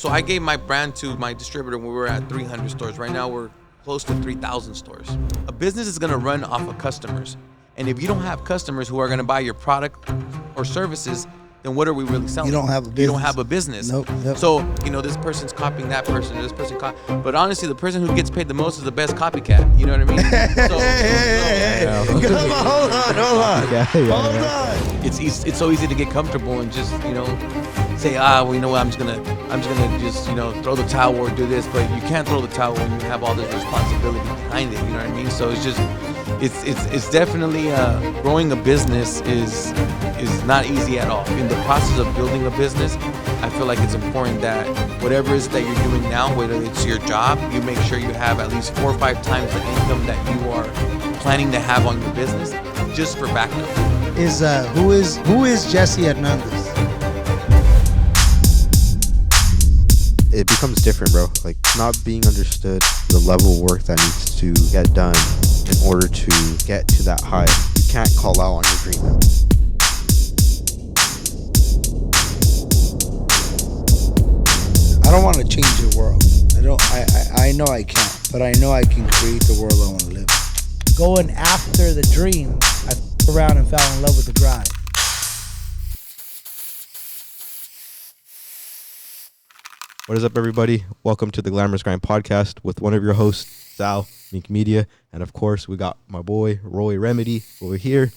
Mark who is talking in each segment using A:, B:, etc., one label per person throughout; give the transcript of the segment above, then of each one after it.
A: So I gave my brand to my distributor when we were at 300 stores. Right now we're close to 3,000 stores. A business is gonna run off of customers. And if you don't have customers who are gonna buy your product or services, then what are we really selling?
B: You don't have a business.
A: You don't have a business.
B: Nope. Yep.
A: So, this person's copying that person, this person but honestly, the person who gets paid the most is the best copycat. You know what I mean?
B: Hold on. Hold on.
A: It's so easy to get comfortable and just, say, well, you know what, I'm just gonna throw the towel or do this, but you can't throw the towel when you have all this responsibility behind it. You know what I mean? So it's definitely growing a business is not easy at all. In the process of building a business, I feel like it's important that whatever it is that you're doing now, whether it's your job, you make sure you have at least 4 or 5 times the income that you are planning to have on your business, just for backup.
B: Who is Jesse Hernandez?
C: It becomes different, bro. Like, not being understood, the level of work that needs to get done in order to get to that high. You can't call out on your dream.
B: I don't want to change the world. I know I can't, but I know I can create the world I want to live in. Going after the dream, I around and fell in love with the grind.
C: What is up, everybody? Welcome to the Glamorous Grind Podcast with one of your hosts, Sal, Mink Media, and of course, we got my boy, Roy Remedy, over here.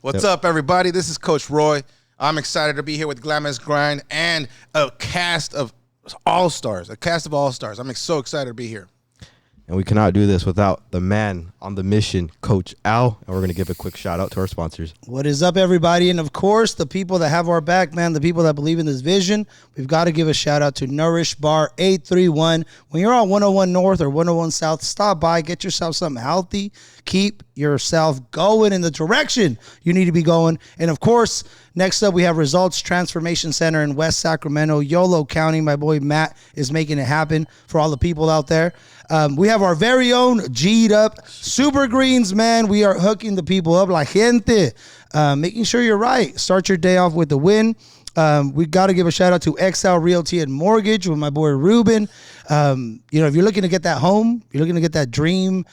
D: What's up, everybody? This is Coach Roy. I'm excited to be here with Glamorous Grind and a cast of all-stars, I'm so excited to be here.
C: And we cannot do this without the man on the mission, Coach Al. And we're going to give a quick shout out to our sponsors.
B: What is up, everybody? And of course, the people that have our back, man, the people that believe in this vision. We've got to give a shout out to Nourish Bar 831. When you're on 101 North or 101 South, stop by, get yourself something healthy. Keep yourself going in the direction you need to be going. And of course, next up, we have Results Transformation Center in West Sacramento, Yolo County. My boy Matt is making it happen for all the people out there. We have our very own G'd up Super Greens, man. We are hooking the people up like gente, making sure you're right. Start your day off with the win. We got to give a shout out to XL Realty and Mortgage with my boy Ruben. If you're looking to get that home, you're looking to get that dream,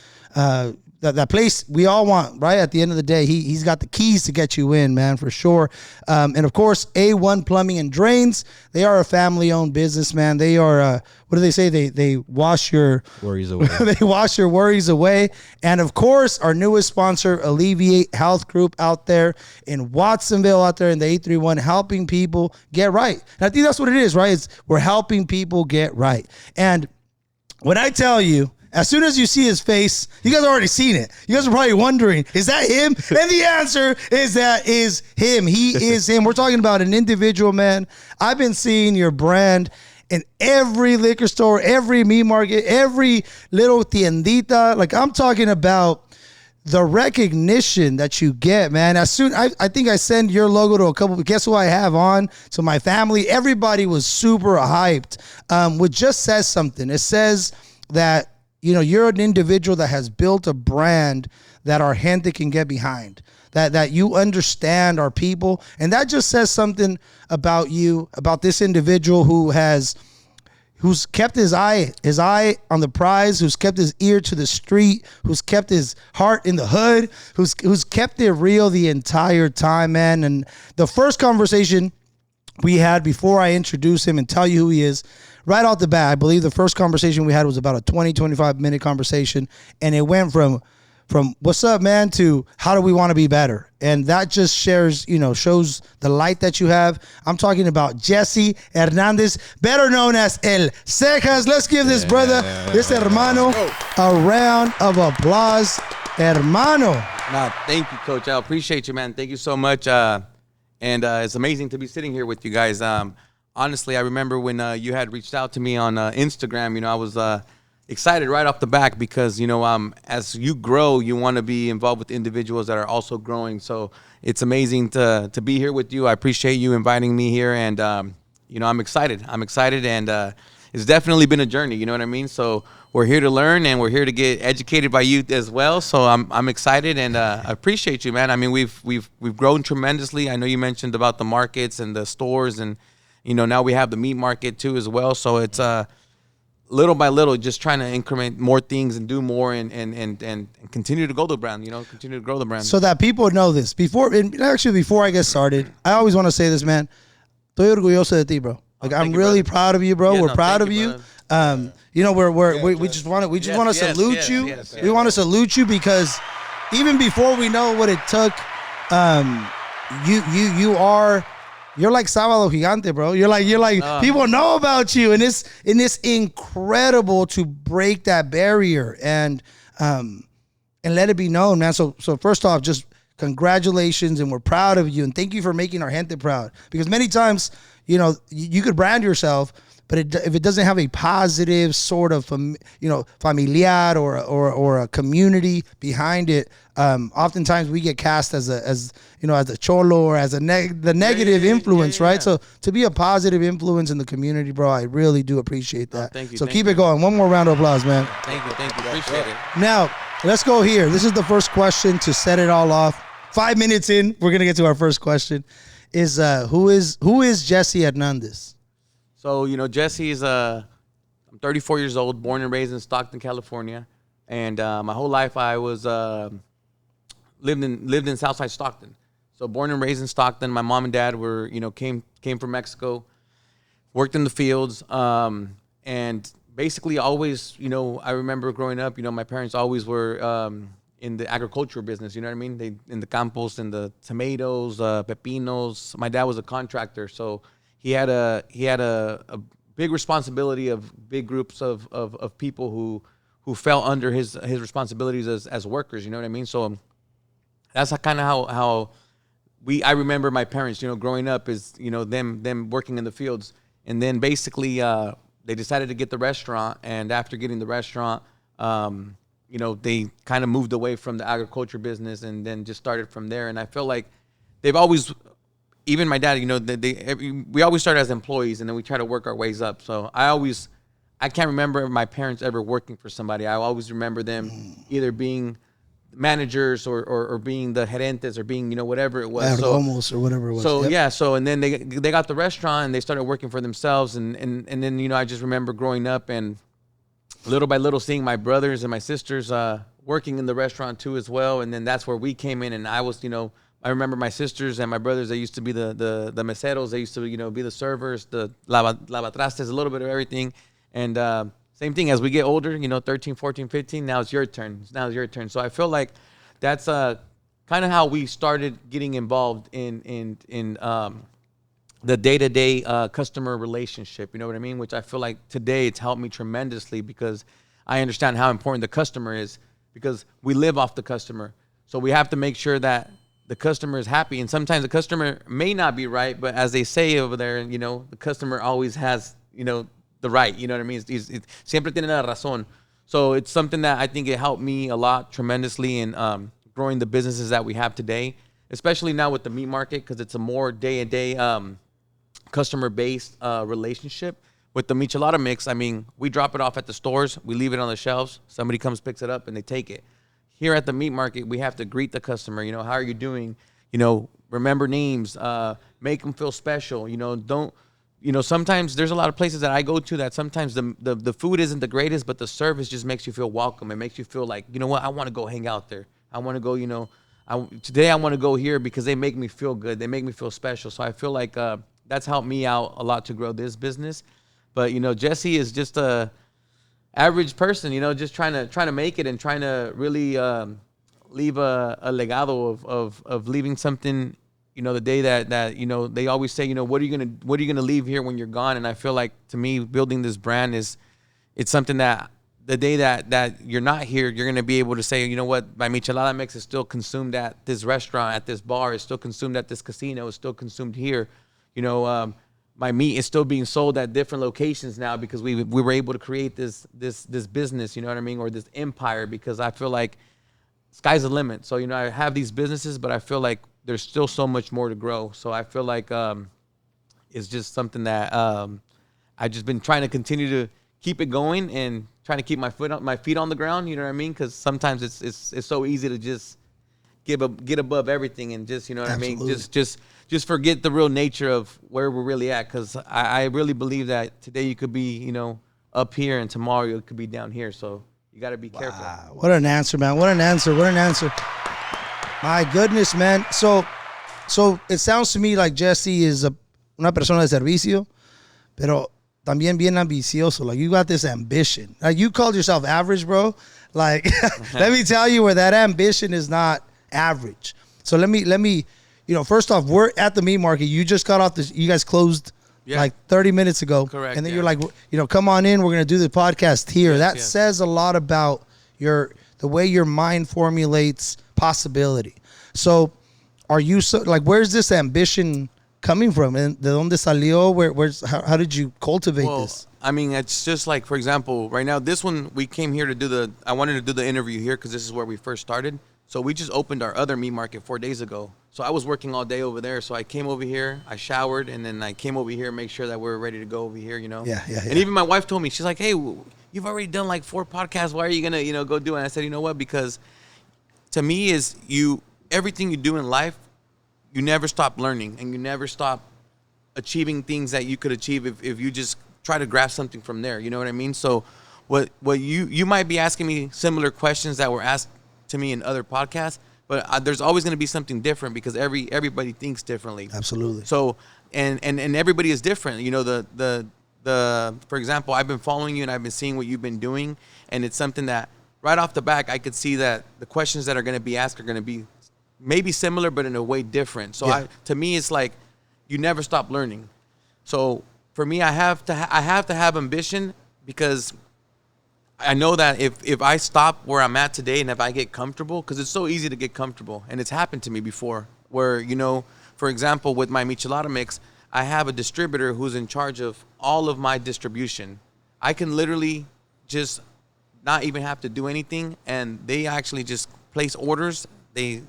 B: that place we all want, right? At the end of the day, he's got the keys to get you in, man, for sure. And of course, A1 Plumbing and Drains. They are a family-owned business, man. They are, what do they say? They wash your
C: worries away.
B: They wash your worries away. And of course, our newest sponsor, Alleviate Health Group, out there in Watsonville, out there in the 831, helping people get right. And I think that's what it is, right? We're helping people get right. And when I tell you, as soon as you see his face, you guys already seen it. You guys are probably wondering, is that him? And the answer is that is him. He is him. We're talking about an individual, man. I've been seeing your brand in every liquor store, every meat market, every little tiendita. Like, I'm talking about the recognition that you get, man. As soon, I think I send your logo to a couple, guess who I have on? To my family. Everybody was super hyped, which just says something. It says that, you're an individual that has built a brand that our gente can get behind, that you understand our people. And that just says something about you, about this individual who's kept his eye on the prize, who's kept his ear to the street, who's kept his heart in the hood, who's kept it real the entire time, man. And the first conversation we had before I introduce him and tell you who he is, right off the bat, I believe the first conversation we had was about a 25 minute conversation, and it went from what's up, man, to how do we want to be better. And that just shows the light that you have. I'm talking about Jesse Hernandez, better known as El Cejas. Let's give this brother, this hermano, a round of applause. Hermano.
A: Nah, thank you, Coach. I appreciate you, man. Thank you so much. And it's amazing to be sitting here with you guys. Honestly, I remember when you had reached out to me on Instagram, I was excited right off the back because, as you grow, you want to be involved with individuals that are also growing. So it's amazing to be here with you. I appreciate you inviting me here. And, I'm excited. And it's definitely been a journey. You know what I mean? So we're here to learn and we're here to get educated by you as well. So I'm excited and I appreciate you, man. I mean, we've grown tremendously. I know you mentioned about the markets and the stores and now we have the meat market too as well. So it's little by little, just trying to increment more things and do more and continue to grow the brand. Continue to grow the brand.
B: So that people know this before I get started, I always want to say this, man. Estoy orgulloso de ti, bro. Like I'm really proud of you, bro.
A: Yeah,
B: we're proud of you. We just want to salute you.
A: Yes.
B: We want to salute you because even before we know what it took, you're like Sábado Gigante, bro. You're like people know about you, and it's incredible to break that barrier and let it be known, man. So first off, just congratulations, and we're proud of you, and thank you for making our gente proud. Because many times, you could brand yourself, but if it doesn't have a positive sort of, familiar or a community behind it, oftentimes we get cast as a cholo or as the negative influence, right? So to be a positive influence in the community, bro, I really do appreciate that.
A: Thank you.
B: So keep it going. One more round of applause, man.
A: Thank you. Appreciate it.
B: Now, let's go here. This is the first question to set it all off. 5 minutes in, we're going to get to our first question. Is who is Jesse Hernandez?
A: So, Jesse is I'm 34 years old, born and raised in Stockton, California. And my whole life I was lived in Southside Stockton. So born and raised in Stockton. My mom and dad were, came from Mexico, worked in the fields. And basically always, I remember growing up, my parents always were in the agricultural business, you know what I mean? They in the campos, in the tomatoes, pepinos. My dad was a contractor, so he had a big responsibility of big groups of people who fell under his responsibilities as workers, you know what I mean? So that's kind of how I remember my parents, growing up is, them working in the fields. And then basically they decided to get the restaurant, and after getting the restaurant, they kind of moved away from the agriculture business and then just started from there. And I feel like they've always, even my dad, we always start as employees and then we try to work our ways up. So I can't remember my parents ever working for somebody. I always remember them either being managers or being the gerentes or being, whatever it was.
B: Almost or whatever it was.
A: So, so, and then they got the restaurant and they started working for themselves. And then, I just remember growing up and little by little seeing my brothers and my sisters working in the restaurant too as well. And then that's where we came in, and I was, I remember my sisters and my brothers, they used to be the meseros, they used to, be the servers, the lavatrastes, a little bit of everything. And same thing as we get older, 13, 14, 15, now it's your turn. So I feel like that's kind of how we started getting involved in the day-to-day customer relationship, you know what I mean? Which I feel like today it's helped me tremendously because I understand how important the customer is, because we live off the customer. So we have to make sure that the customer is happy. And sometimes the customer may not be right, but as they say over there, the customer always has, the right, you know what I mean? Siempre tiene la razón. So it's something that I think it helped me a lot tremendously in growing the businesses that we have today, especially now with the meat market, because it's a more day-to-day customer-based relationship. With the Michelada mix, I mean, we drop it off at the stores, we leave it on the shelves, somebody comes, picks it up, and they take it. Here at the meat market, we have to greet the customer, how are you doing? Remember names, make them feel special, don't, sometimes there's a lot of places that I go to that sometimes the food isn't the greatest, but the service just makes you feel welcome. It makes you feel like, I want to go hang out there. I want to go, today I want to go here because they make me feel good. They make me feel special. So I feel like that's helped me out a lot to grow this business. But, Jesse is just a average person, just trying to make it and trying to really leave a legado of leaving something, the day that they always say, what are you going to leave here when you're gone? And I feel like, to me, building this brand it's something that the day that you're not here, you're going to be able to say, my Michelada mix is still consumed at this restaurant, at this bar, it's still consumed at this casino, it's still consumed here. My meat is still being sold at different locations now because we were able to create this business, you know what I mean, or this empire, because I feel like sky's the limit. So, I have these businesses, but I feel like there's still so much more to grow. So I feel like it's just something that I've just been trying to continue to keep it going and trying to keep my feet on the ground, you know what I mean? Because sometimes it's so easy to just get above everything and just, you know what
B: Absolutely.
A: I mean? Just forget the real nature of where we're really at. Because I really believe that today you could be, you know, up here and tomorrow you could be down here. So you got to be careful.
B: Wow, what an answer, man. What an answer. My goodness, man. So it sounds to me like Jesse is una persona de servicio, pero también bien ambicioso. Like, you got this ambition. Like, you called yourself average, bro. Like, let me tell you where that ambition is not average. So let me, you know, first off, we're at the meat market. You just got off this. You guys closed like 30 minutes ago.
A: Correct.
B: And then you're like, you know, come on in. We're going to do the podcast here. That says a lot about the way your mind formulates possibility. So are you where's this ambition coming from? And de donde salió? How did you cultivate this?
A: I mean, it's just like, for example, right now, this one, we came here to I wanted to do the interview here because this is where we first started. So we just opened our other meat market 4 days ago. So I was working all day over there. So I came over here, I showered, and then I came over here, make sure that we're ready to go over here, you know?
B: Yeah.
A: And even my wife told me, she's like, hey, you've already done like 4 podcasts. Why are you going to, you know, go do it? And I said, you know what? Because to me everything you do in life, you never stop learning and you never stop achieving things that you could achieve if you just try to grasp something from there. You know what I mean? So what you might be asking me similar questions that were asked to me in other podcasts, but there's always going to be something different because everybody thinks differently.
B: Absolutely.
A: So and everybody is different. You know, the for example, I've been following you and I've been seeing what you've been doing, and it's something that right off the back I could see that the questions that are going to be asked are going to be maybe similar but in a way different. So to me it's like you never stop learning. So for me, I have to have ambition because I know that if I stop where I'm at today and if I get comfortable, because it's so easy to get comfortable, and it's happened to me before where, you know, for example, with my Michelada mix, I have a distributor who's in charge of all of my distribution. I can literally just not even have to do anything, and they actually just place orders. I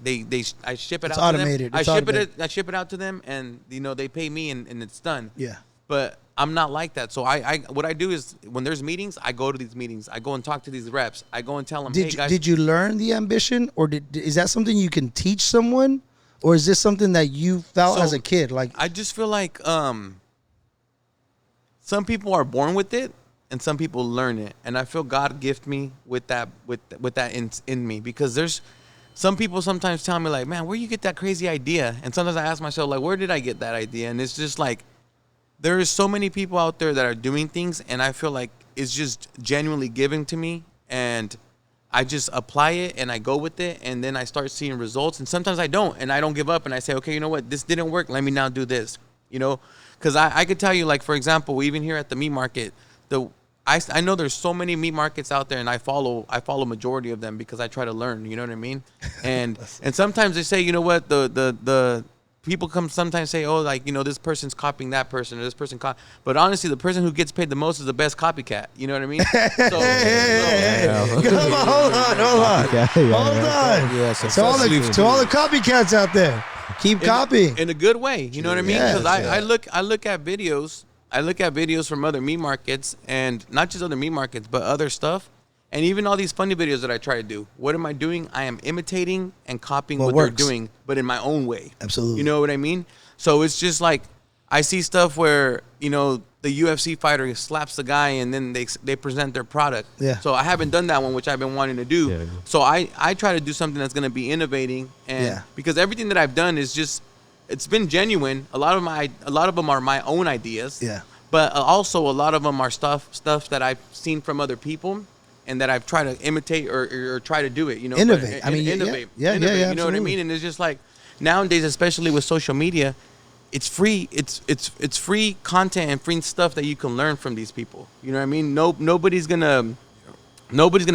A: ship it
B: It's
A: out
B: automated.
A: to them.
B: It's
A: I ship it out to them, and, you know, they pay me and it's done.
B: Yeah.
A: But I'm not like that. So what I do is when there's meetings, I go to these meetings. I go and talk to these reps. I go and tell them, hey, guys.
B: Did you learn the ambition, or is that something you can teach someone, or is this something that you felt as a kid? Like,
A: I just feel like some people are born with it and some people learn it. And I feel God gifted me with that in me, because there's some people sometimes tell me like, man, where you get that crazy idea? And sometimes I ask myself, like, where did I get that idea? And it's just like, there is so many people out there that are doing things, and I feel like it's just genuinely given to me, and I just apply it and I go with it, and then I start seeing results. And sometimes I don't, and I don't give up, and I say, okay, you know what, this didn't work, let me now do this, you know? Because I could tell you, like, for example, even here at the meat market, I know there's so many meat markets out there, and I follow majority of them because I try to learn, you know what I mean? And sometimes they say, you know what, the people come sometimes say, oh, like, you know, this person's copying that person, or this person but honestly, the person who gets paid the most is the best copycat. You know what I mean?
B: Come on, hold on.
C: Yeah,
B: To all the copycats out there, keep copying
A: in a good way. You know what I mean? Because
B: Yeah.
A: I look at videos. I look at videos from other meat markets, and not just other meat markets, but other stuff. And even all these funny videos that I try to do, what am I doing? I am imitating and copying what they're doing, but in my own way.
B: Absolutely.
A: You know what I mean? So it's just like, I see stuff where, you know, the UFC fighter slaps the guy and then they present their product.
B: Yeah.
A: So I haven't done that one, which I've been wanting to do.
C: Yeah.
A: So I try to do something that's going to be innovating, and because everything that I've done is just, it's been genuine. A lot of them are my own ideas.
B: Yeah.
A: But also a lot of them are stuff that I've seen from other people, and that I've tried to imitate or try to do it, you know.
B: Innovate.
A: Innovate.
B: Yeah,
A: You know what I
B: absolutely.
A: mean? And it's just like, nowadays, especially with social media, it's free. It's free content and free stuff that you can learn from these people. You know what I mean? Nobody's gonna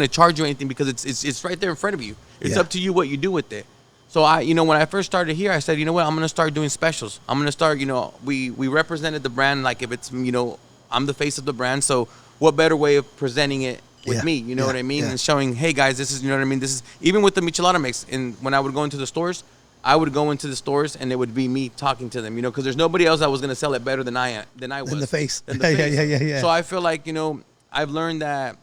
A: charge you anything, because it's right there in front of you. It's up to you what you do with it. So when I first started here, I said, you know what, I'm gonna start doing specials. I'm gonna start, we represented the brand, like, if it's, I'm the face of the brand. So what better way of presenting it with me, you know what I mean?
B: Yeah.
A: And showing, hey guys, this is, you know what I mean? This is, even with the Michelada mix, and when I would go into the stores, and it would be me talking to them, because there's nobody else that was gonna sell it better than I was.
B: In the face.
A: Yeah. So I feel like, I've learned that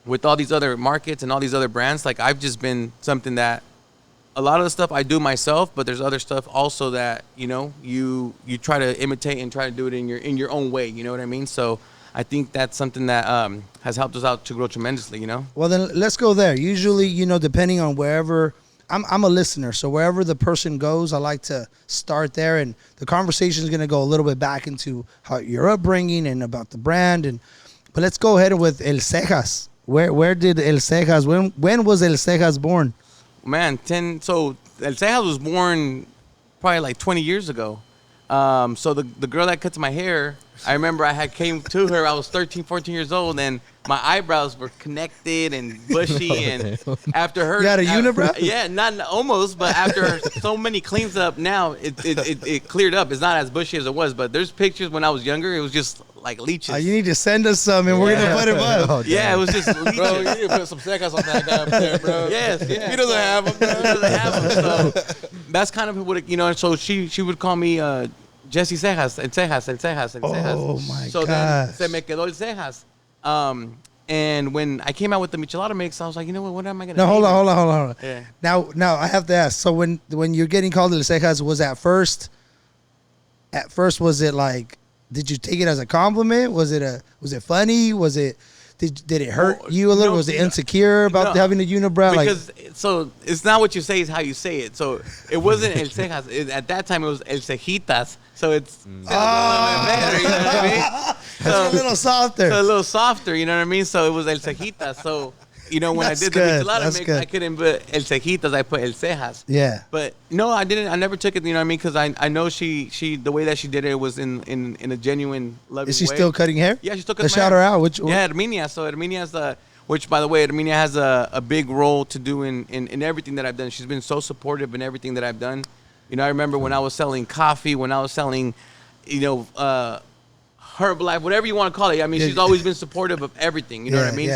A: with all these other markets and all these other brands, like, I've just been something that a lot of the stuff I do myself, but there's other stuff also that, you try to imitate and try to do it in your own way. You know what I mean? So I think that's something that has helped us out to grow tremendously.
B: Well, then let's go there. Usually, depending on wherever. I'm a listener, so wherever the person goes, I like to start there, and the conversation is going to go a little bit back into how your upbringing and about the brand. But let's go ahead with El Cejas. Where did El Cejas? When was El Cejas born?
A: Man, so El Cejas was born probably like 20 years ago. So the girl that cuts my hair, I remember I had came to her. I was 13, 14 years old, and my eyebrows were connected and bushy. And after her,
B: you got a unibrow?
A: Yeah, not almost, but after so many cleans up, now it cleared up. It's not as bushy as it was, but there's pictures when I was younger. It was just like leeches.
B: You need to send us some, and we're gonna put him up.
C: Oh,
A: yeah, it was just leeches.
D: Bro, you need to put some Cejas on that guy up there, bro.
A: Yes, yeah.
D: He doesn't have them.
A: He doesn't have them. So that's kind of what so she would call me Jesse Cejas, El Cejas, El Cejas, El Cejas.
B: Oh my
A: So
B: gosh.
A: then se me quedó El Cejas. And when I came out with the Michelada mix, I was like, you know what am I gonna?
B: No, hold on.
A: Yeah.
B: Now I have to ask. So when you're getting called El Cejas, was at first was it like? Did you take it as a compliment? Was it funny? Was it? Did it hurt you a little? Was it insecure about having a unibrow?
A: Because so it's not what you say, is how you say it. So it wasn't El Cejas. At that time, it was El Cejitas. So it's a little bit better, you know what I mean?
B: So, a little softer.
A: So a little softer, you know what I mean? So it was El Cejitas. So, when
B: That's
A: I did the
B: good.
A: Michelada
B: That's
A: mix,
B: good.
A: I couldn't put El Cejitas. I put El Cejas.
B: Yeah.
A: But no, I didn't. I never took it, you know what I mean? Because I know she the way that she did it was in a genuine, loving way.
B: Is she still cutting hair?
A: Yeah, she's still cutting
B: Let's
A: my
B: shout
A: hair.
B: her out.
A: Yeah, Herminia. So Herminia's which, by the way, Herminia has a big role to do in everything that I've done. She's been so supportive in everything that I've done. I remember when I was selling coffee, when I was selling, Herbalife, whatever you want to call it. I mean, she's always been supportive of everything. You know what I mean?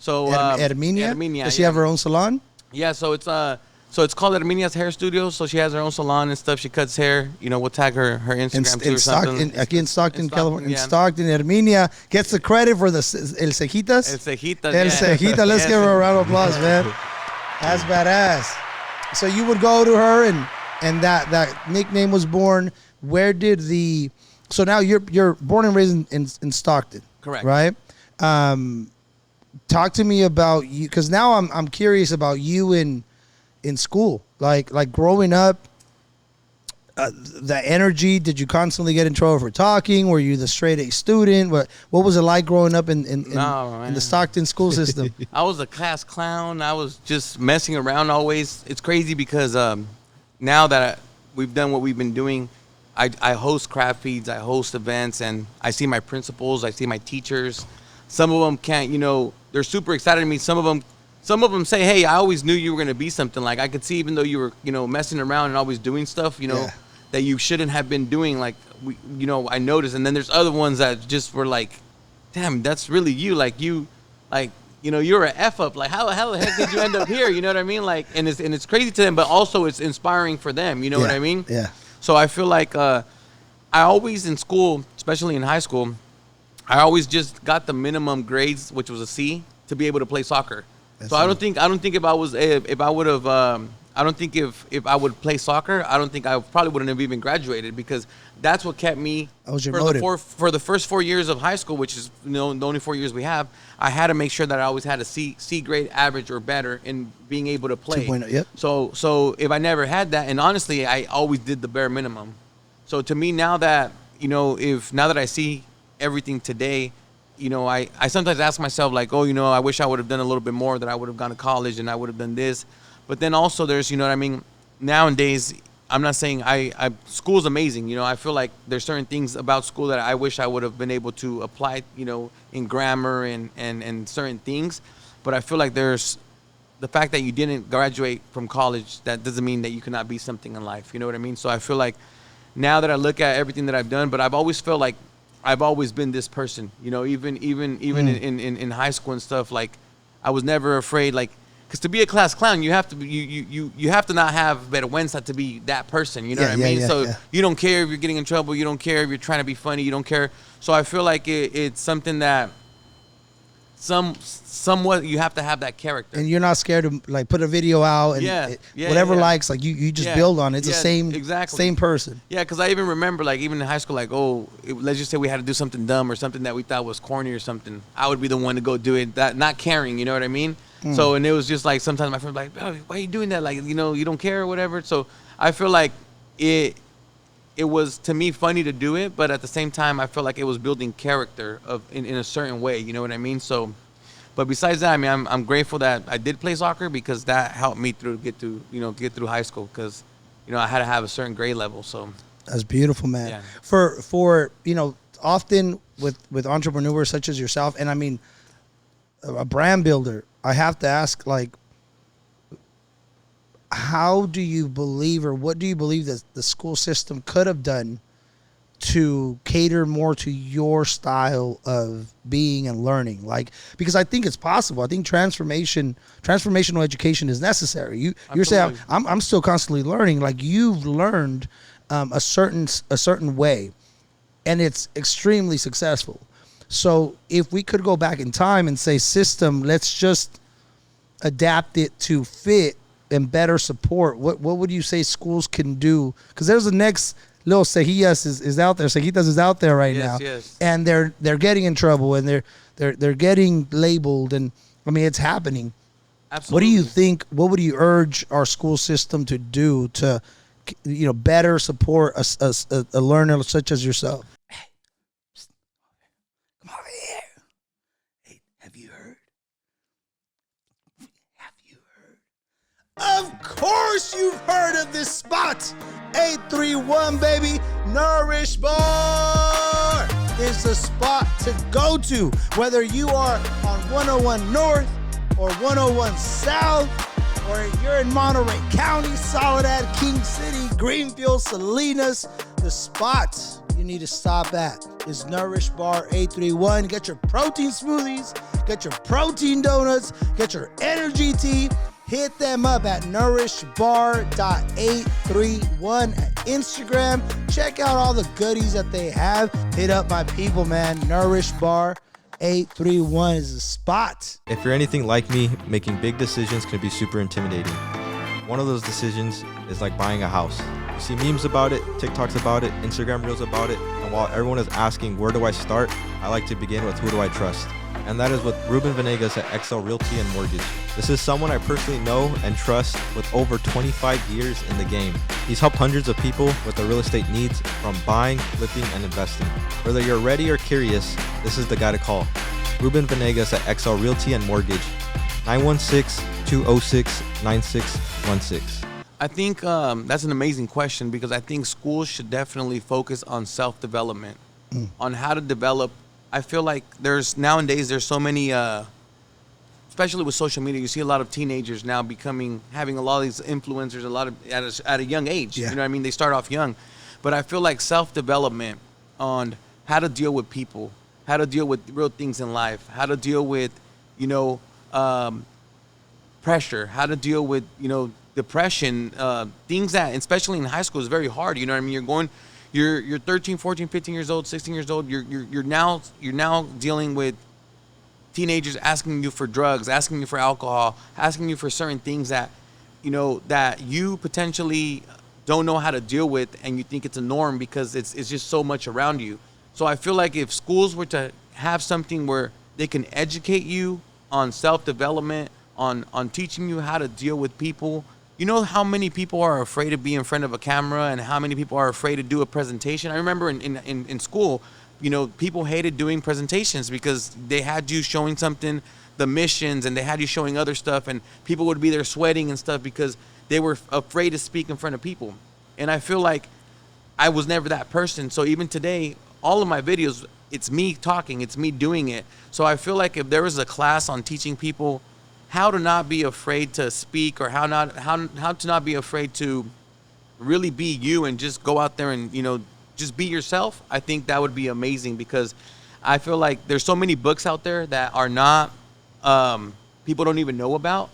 A: So
B: Herminia?
A: Herminia.
B: Does she have her own salon?
A: Yeah, so it's called Herminia's Hair Studio. So she has her own salon and stuff. She cuts hair. We'll tag her Instagram too or something.
B: In Stockton, California.
A: yeah.
B: In Stockton, Herminia gets the credit for the El Cejitas.
A: El Cejitas.
B: El
A: yeah.
B: Cejita. Let's give her a round of applause, man. That's badass. So you would go to her, and that nickname was born. Where did so now you're born and raised in Stockton.
A: Correct.
B: Right? Talk to me about you, because now I'm curious about you in school, like growing up. The energy. Did you constantly get in trouble for talking? Were you the straight A student? What was it like growing up in the Stockton school system?
A: I was a class clown. I was just messing around always. It's crazy because now that we've done what we've been doing, I host craft feeds, I host events, and I see my principals, I see my teachers. Some of them can't, they're super excited to me. Some of them say, hey, I always knew you were going to be something. Like, I could see, even though you were, messing around and always doing stuff, that you shouldn't have been doing. Like, I noticed. And then there's other ones that just were like, damn, that's really you. You're an F up. Like, how the heck did you end up here? You know what I mean? Like, and it's crazy to them, but also it's inspiring for them. You know what I mean?
B: Yeah.
A: So I feel like I always in school, especially in high school, I always just got the minimum grades, which was a C, to be able to play soccer. So I don't think if I would play soccer, I don't think I probably wouldn't have even graduated, because that's what kept me for the first 4 years of high school, which is the only 4 years we have. I had to make sure that I always had a C grade average or better in being able to play.
B: 2.0, yep.
A: So if I never had that, and honestly, I always did the bare minimum. So to me, now that I see everything today, I sometimes ask myself, like, I wish I would have done a little bit more, that I would have gone to college and I would have done this. But then also there's, nowadays, I'm not saying school's amazing. I feel like there's certain things about school that I wish I would have been able to apply, in grammar and certain things. But I feel like there's the fact that you didn't graduate from college, that doesn't mean that you cannot be something in life. You know what I mean? So I feel like now that I look at everything that I've done, but I've always felt like I've always been this person, even in high school and stuff. Like, I was never afraid, like, because to be a class clown, you have to you have to not have vergüenza to be that person. You know what I mean? So you don't care if you're getting in trouble. You don't care if you're trying to be funny. You don't care. So I feel like it's something that somewhat you have to have that character.
B: And you're not scared to like put a video out and whatever likes, like you just build on it. It's the same person.
A: Yeah, because I even remember, like, even in high school, like, let's just say we had to do something dumb or something that we thought was corny or something. I would be the one to go do it, that not caring, you know what I mean? So, and it was just like, sometimes my friends were like, oh, why are you doing that? Like, you know, you don't care or whatever. So I feel like it was, to me, funny to do it, but at the same time, I feel like it was building character in a certain way, you know what I mean? So, but besides that, I mean, I'm grateful that I did play soccer, because that helped me get through high school, because, you know, I had to have a certain grade level. So
B: that's beautiful, man.
A: Yeah.
B: For you know, often with entrepreneurs such as yourself, and I mean, a brand builder, I have to ask, like, how do you believe, or what do you believe that the school system could have done to cater more to your style of being and learning? Like, because I think it's possible. I think transformational education is necessary. You're saying I'm still constantly learning. Like, you've learned a certain way, and it's extremely successful. So if we could go back in time and say, system, let's just adapt it to fit and better support, what would you say schools can do? Because there's the next little Cejas is out there. Cejitas is out there right now.
A: Yes.
B: And they're getting in trouble, and they're getting labeled, and I mean, it's happening.
A: Absolutely.
B: What do you think? What would you urge our school system to do to, you know, better support a learner such as yourself? Hey, come over here. Hey, have you heard? Of course you've heard of this spot. 831, baby. Nourish Bar is the spot to go to. Whether you are on 101 North or 101 South, or you're in Monterey County, Soledad, King City, Greenfield, Salinas, the spot you need to stop at is Nourish Bar 831. Get your protein smoothies, get your protein donuts, get your energy tea. Hit them up at nourishbar.831 at Instagram. Check out all the goodies that they have. Hit up my people, man. Nourish Bar 831 is the spot.
C: If you're anything like me, making big decisions can be super intimidating. One of those decisions is like buying a house. You see memes about it, TikToks about it, Instagram reels about it, and while everyone is asking where do I start, I like to begin with who do I trust. And that is with Ruben Venegas at XL Realty and Mortgage. This is someone I personally know and trust with over 25 years in the game. He's helped hundreds of people with their real estate needs, from buying, flipping, and investing. Whether you're ready or curious, this is the guy to call. Ruben Venegas at XL Realty and Mortgage, 916-206-9616.
A: I think that's an amazing question, because I think schools should definitely focus on self-development, on how to develop. I feel like nowadays there's so many, especially with social media, you see a lot of teenagers now having a lot of these influencers, at a young age.
B: Yeah.
A: You know what I mean? They start off young. But I feel like self-development on how to deal with people, how to deal with real things in life, how to deal with, you know, pressure, how to deal with, you know, depression, things that, especially in high school, is very hard. You know what I mean? You're 13, 14, 15 years old, 16 years old. You're now dealing with teenagers asking you for drugs, asking you for alcohol, asking you for certain things that, you know, that you potentially don't know how to deal with, and you think it's a norm because it's just so much around you. So I feel like if schools were to have something where they can educate you on self-development, on teaching you how to deal with people. You know how many people are afraid to be in front of a camera, and how many people are afraid to do a presentation? I remember in school, you know, people hated doing presentations because they had you showing something, the missions, and they had you showing other stuff, and people would be there sweating and stuff because they were afraid to speak in front of people. And I feel like I was never that person. So even today, all of my videos, it's me talking, it's me doing it. So I feel like if there was a class on teaching people how to not be afraid to speak, or how to not be afraid to really be you and just go out there and, you know, just be yourself, I think that would be amazing, because I feel like there's so many books out there that are not, people don't even know about.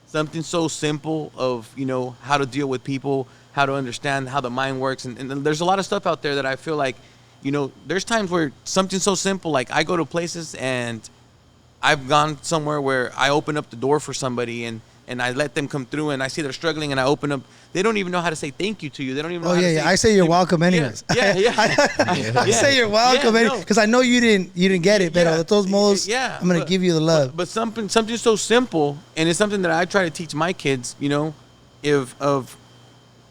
A: Something so simple of, you know, how to deal with people, how to understand how the mind works. And there's a lot of stuff out there that I feel like, you know, there's times where something so simple, like I go to places and I've gone somewhere where I open up the door for somebody and I let them come through and I see they're struggling and I open up. They don't even know how to say thank you to you. They don't even know how to say.
B: I say you're welcome anyways.
A: Yeah.
B: I say you're welcome because I know you didn't get it, but de todos modos, I'm gonna give you the love.
A: But something so simple, and it's something that I try to teach my kids. Of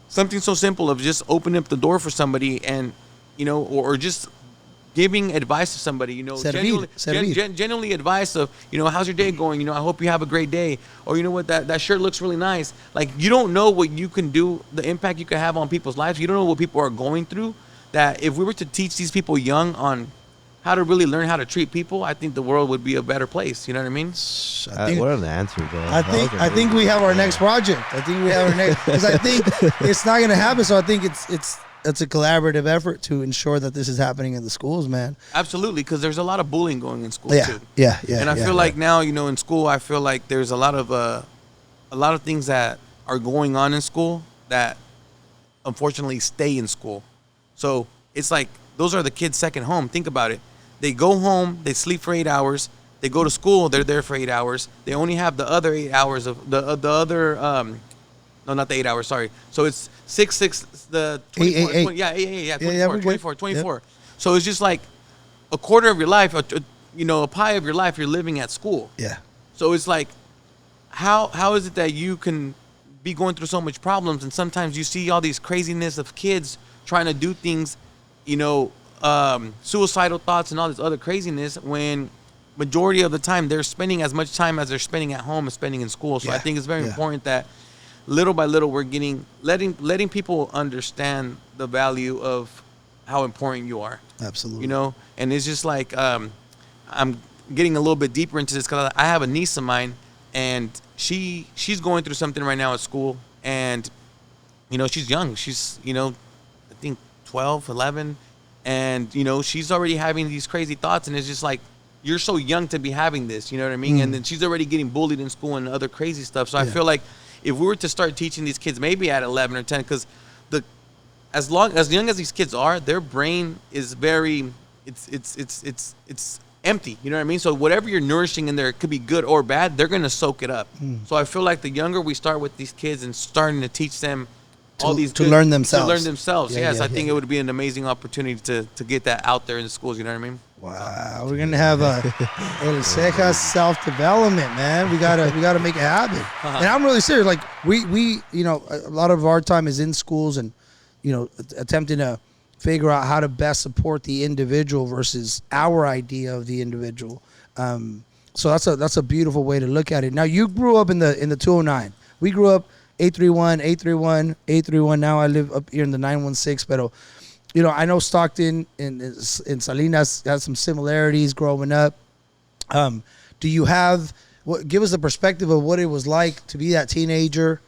A: something so simple of just opening up the door for somebody and or just giving advice to somebody, genuinely advice of, how's your day going? I hope you have a great day. Or you know what, that shirt looks really nice. Like, you don't know what you can do, the impact you can have on people's lives. You don't know what people are going through. That if we were to teach these people young on how to really learn how to treat people, I think the world would be a better place. You know what I mean?
C: What an answer, bro.
B: I think we have our next project. Because I think it's not going to happen. So I think it's a collaborative effort to ensure that this is happening in the schools, man.
A: Absolutely, because there's a lot of bullying going in school too.
B: Yeah.
A: And I feel like now, in school, I feel like there's a lot of things that are going on in school that unfortunately stay in school. So it's like those are the kids' second home. Think about it. They go home, they sleep for 8 hours. They go to school, they're there for 8 hours. They only have the other 8 hours of the other. No, not the 8 hours. Sorry. So it's 6, the 24.
B: 8.
A: 24. Yep. So it's just like a quarter of your life, a pie of your life you're living at school.
B: Yeah.
A: So it's like, how is it that you can be going through so much problems and sometimes you see all these craziness of kids trying to do things, suicidal thoughts and all this other craziness when majority of the time they're spending as much time as they're spending at home as spending in school. So I think it's very important that little by little, we're letting people understand the value of how important you are.
B: Absolutely.
A: And it's just like I'm getting a little bit deeper into this because I have a niece of mine, and she's going through something right now at school, and she's young. She's I think 12, 11, and she's already having these crazy thoughts, and it's just like, you're so young to be having this. You know what I mean? And then she's already getting bullied in school and other crazy stuff. So I feel like if we were to start teaching these kids maybe at 11 or 10, because as young as these kids are, their brain is very, it's empty. You know what I mean? So whatever you're nourishing in there, it could be good or bad, they're going to soak it up. So I feel like the younger we start with these kids and starting to teach them all these
B: to learn themselves.
A: I think it would be an amazing opportunity to get that out there in the schools. You know what I mean?
B: Wow, we're gonna have a Cejas self-development, man. We gotta make it happen. And I'm really serious. Like we a lot of our time is in schools and attempting to figure out how to best support the individual versus our idea of the individual. So that's a beautiful way to look at it. Now, you grew up in the 209. We grew up 831. Now I live up here in the 916. But I know Stockton and Salinas has some similarities growing up. Do you have give us a perspective of what it was like to be that teenager?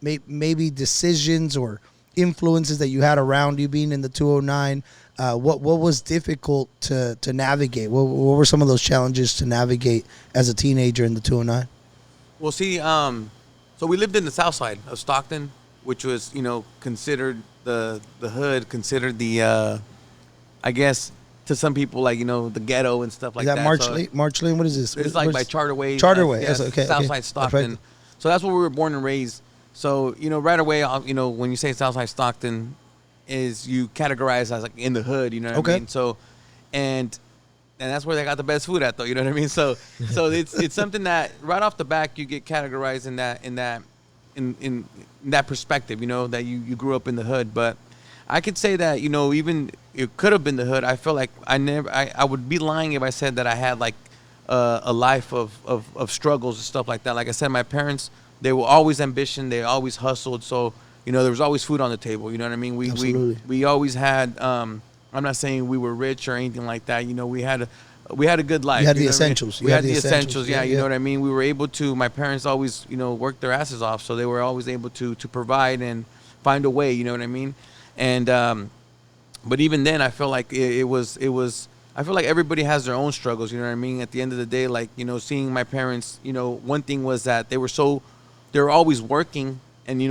B: Maybe decisions or influences that you had around you being in the 209. What was difficult to navigate? What were some of those challenges to navigate as a teenager in the 209?
A: Well, see, so we lived in the south side of Stockton, which was, considered the hood, considered the, I guess, to some people, like, the ghetto and stuff like that.
B: March Lane? What is this?
A: It's like by Charterway.
B: Charterway.
A: Yes,
B: okay.
A: Southside Stockton. So that's where we were born and raised. So, right away, when you say Southside Stockton, is you categorize as like in the hood, you know what I mean? So, and that's where they got the best food at, though, you know what I mean? So it's something that right off the back you get categorized in that perspective, that you grew up in the hood. But I could say that, even it could have been the hood. I feel like I would be lying if I said that I had like a life of struggles and stuff like that. Like I said, my parents, they were always ambitious. They always hustled. So, there was always food on the table. You know what I mean? We always had, I'm not saying we were rich or anything like that. We had a good life.
B: You had the essentials.
A: We had the essentials. Yeah, you know what I mean? We were able to, my parents always, worked their asses off. So they were always able to provide and find a way, you know what I mean? And, but even then I feel like it was, I feel like everybody has their own struggles, you know what I mean? At the end of the day, like, seeing my parents, one thing was that they were always working, and,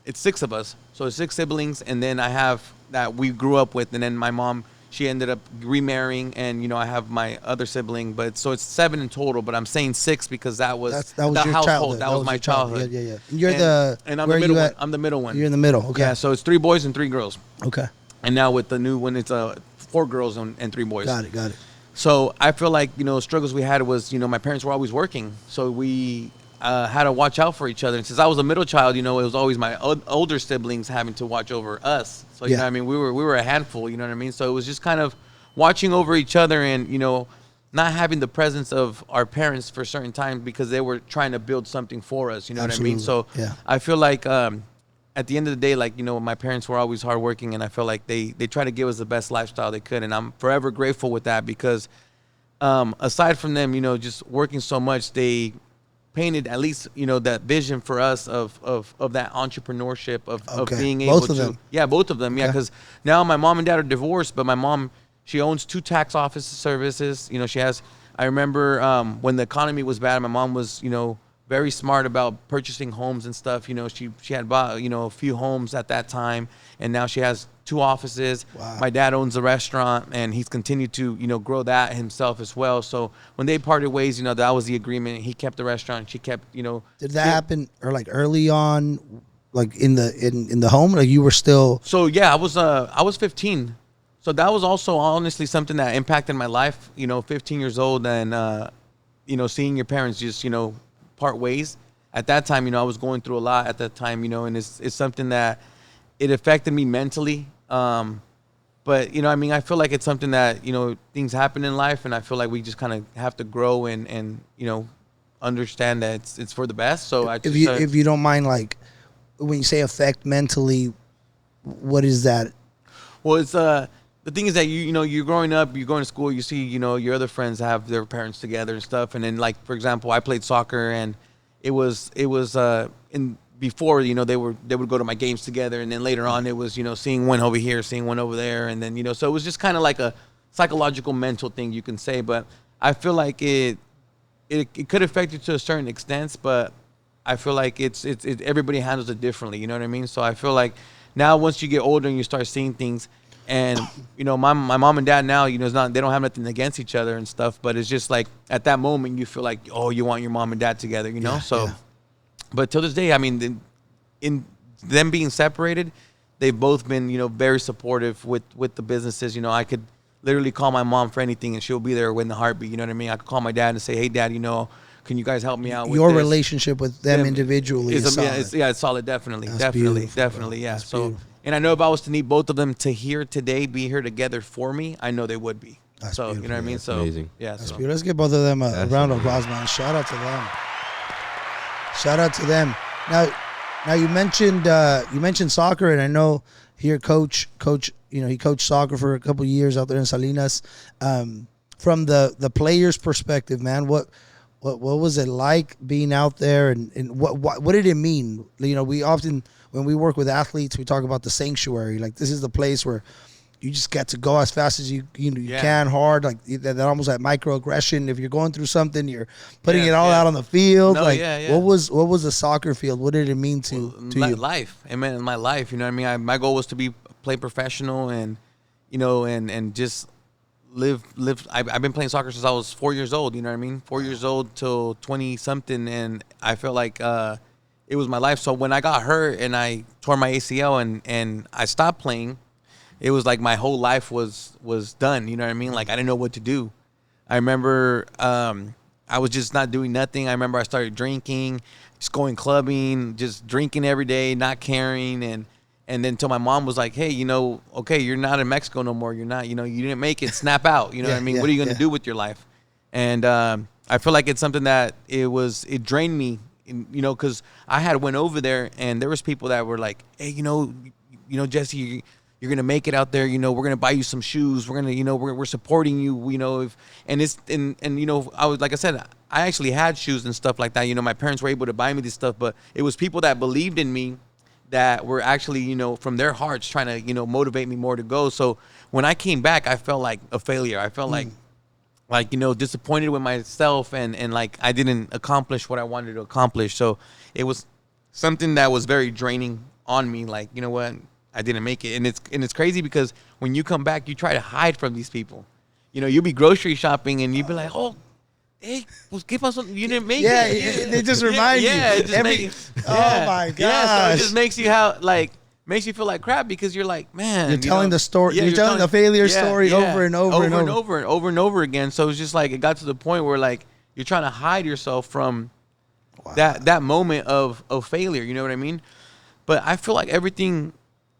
A: it's 6 of us. So 6 siblings, and then I have that we grew up with, and then my mom, she ended up remarrying, and you know I have my other sibling, but so it's 7 in total. But I'm saying 6 because that was
B: that was
A: the
B: your
A: household.
B: childhood.
A: That was my
B: your
A: childhood.
B: Yeah. And you're
A: and I'm the middle one. I'm the middle one.
B: You're in the middle. Okay.
A: Yeah, so it's 3 boys and 3 girls.
B: Okay.
A: And now with the new one, it's 4 girls and 3 boys.
B: Got it.
A: So I feel like, you know, struggles we had was, you know, my parents were always working. So we had to watch out for each other. And since I was a middle child, you know, it was always my older siblings having to watch over us. So, you know what I mean? We were a handful, you know what I mean? So it was just kind of watching over each other and, you know, not having the presence of our parents for certain times because they were trying to build something for us, you know what I mean? So I feel like at the end of the day, like, you know, my parents were always hardworking, and I feel like they try to give us the best lifestyle they could. And I'm forever grateful with that because aside from them, you know, just working so much, they painted at least, you know, that vision for us of that entrepreneurship of being able
B: both of them.
A: Yeah, both of them. Yeah, because now my mom and dad are divorced, but my mom, she owns 2 tax office services. You know, she has, I remember when the economy was bad, my mom was, you know, very smart about purchasing homes and stuff. You know, she had bought, you know, a few homes at that time, and now she has 2 offices.
B: Wow.
A: My dad owns a restaurant, and he's continued to, you know, grow that himself as well. So when they parted ways, you know, that was the agreement. He kept the restaurant, she kept, you know.
B: Did that happen or like early on, like in the home, like you were still?
A: So yeah, I was 15. So that was also honestly something that impacted my life. You know, 15 years old, and you know, seeing your parents just, you know, part ways. At that time, you know, I was going through a lot at that time, you know, and it's something that it affected me mentally. But, you know, I mean, I feel like it's something that, you know, things happen in life, and I feel like we just kind of have to grow and, you know, understand that it's for the best. So I just,
B: if you don't mind, like when you say affect mentally, what is that?
A: Well, it's the thing is that you know, you're growing up, you're going to school, you see, you know, your other friends have their parents together and stuff, and then, like, for example, I played soccer, and it was in before, you know, they would go to my games together, and then later on it was, you know, seeing one over here, seeing one over there, and then, you know, so it was just kind of like a psychological mental thing, you can say. But I feel like it could affect you to a certain extent, but I feel like it's everybody handles it differently, you know what I mean? So I feel like now once you get older and you start seeing things, and, you know, my mom and dad now, you know, they don't have nothing against each other and stuff, but it's just like at that moment you feel like, oh, you want your mom and dad together, you know? But till this day, I mean, in them being separated, they've both been, you know, very supportive with the businesses. You know, I could literally call my mom for anything, and she'll be there when the heartbeat. You know what I mean? I could call my dad and say, hey, Dad, you know, can you guys help me out with
B: your
A: this?
B: relationship with them individually is solid.
A: It's solid, definitely.
B: That's
A: definitely,
B: beautiful,
A: definitely, yeah.
B: That's
A: So,
B: beautiful.
A: and I know if I was to need both of them to be here together for me, I know they would be.
B: That's
A: so, you know what I mean? So,
C: amazing.
A: yeah.
B: That's
A: So.
B: beautiful. Let's give both of them a round of applause, man. Shout out to them. Shout out to them. Now you mentioned soccer, and I know here, coach, you know, he coached soccer for a couple of years out there in Salinas. From the player's perspective, man, what was it like being out there, and what did it mean? You know, we often, when we work with athletes, we talk about the sanctuary. Like, this is the place where you just get to go as fast as you can, hard, like that almost like microaggression. If you're going through something, you're putting it all out on the field. What was the soccer field? What did it mean to you?
A: Life. It meant my life. You know what I mean? My goal was to play professional, and, you know, and just live. I've been playing soccer since I was 4 years old. You know what I mean? 4 years old till 20 something, and I felt like it was my life. So when I got hurt and I tore my ACL and I stopped playing, it was like my whole life was done. You know what I mean? Like, I didn't know what to do. I remember I was just not doing nothing. I remember I started drinking, just going clubbing, just drinking every day, not caring. And then until my mom was like, hey, you know, okay, you're not in Mexico no more. You're not, you know, you didn't make it. Snap out. You know what I mean? What are you going to do with your life? And I feel like it's something that it drained me, you know, because I had went over there, and there was people that were like, hey, you know, Jesse, you're going to make it out there. You know, we're going to buy you some shoes. We're going to, you know, we're supporting you, you know, and you know, I was, like I said, I actually had shoes and stuff like that. You know, my parents were able to buy me this stuff, but it was people that believed in me that were actually, you know, from their hearts trying to, you know, motivate me more to go. So when I came back, I felt like a failure. I felt like, you know, disappointed with myself, and like I didn't accomplish what I wanted to accomplish. So it was something that was very draining on me. Like, you know what? I didn't make it. And it's crazy because when you come back, you try to hide from these people. You know, you'll be grocery shopping and you'll be like, oh, hey, pues, ¿qué pasó? You didn't make it.
B: Yeah, they just remind you.
A: Yeah, it just
B: oh my gosh.
A: Yeah, so it just makes you feel like crap because you're like, man.
B: You're telling the story. You're telling the failure story over and over
A: and over again. So it's just like it got to the point where like you're trying to hide yourself from that moment of failure. You know what I mean? But I feel like everything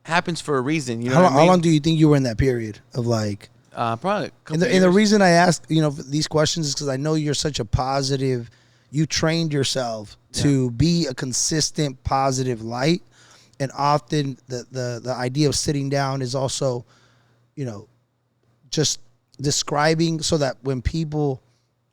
A: happens for a reason. You know
B: how long do you think you were in that period of like?
A: Probably.
B: And the reason I ask, these questions is because I know you're such a positive. You trained yourself to be a consistent positive light, and often the idea of sitting down is also, just describing so that when people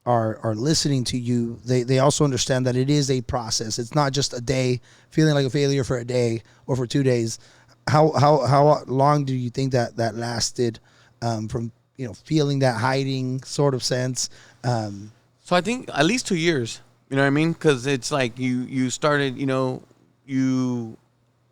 B: are listening to you, they also understand that it is a process. It's not just a day feeling like a failure for a day or for 2 days. How long do you think that lasted? From feeling that hiding sort of sense.
A: So I think at least 2 years. You know what I mean? Because it's like you started.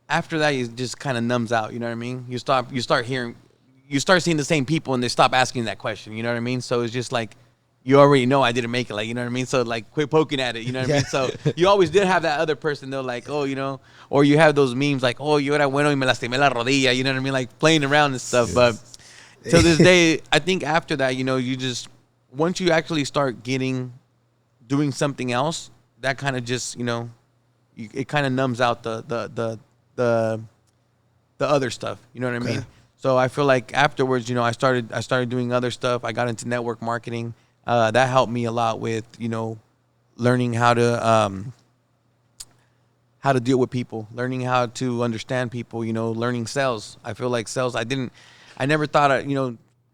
A: After that it just kind of numbs out. You know what I mean? You start seeing the same people and they stop asking that question. You know what I mean? So it's just like you already know I didn't make it. Like, you know what I mean? So like quit poking at it. You know what I mean? So you always did have that other person though, like, oh, or you have those memes like, oh, yo era bueno y me lastimé la rodilla. You know what I mean? Like playing around and stuff, but. To this day, I think after that, you just once you actually start doing something else, that kind of just it kind of numbs out the other stuff. You know what I mean? So I feel like afterwards, I started doing other stuff. I got into network marketing. That helped me a lot with learning how to deal with people, learning how to understand people. Learning sales. I feel like sales. I never thought,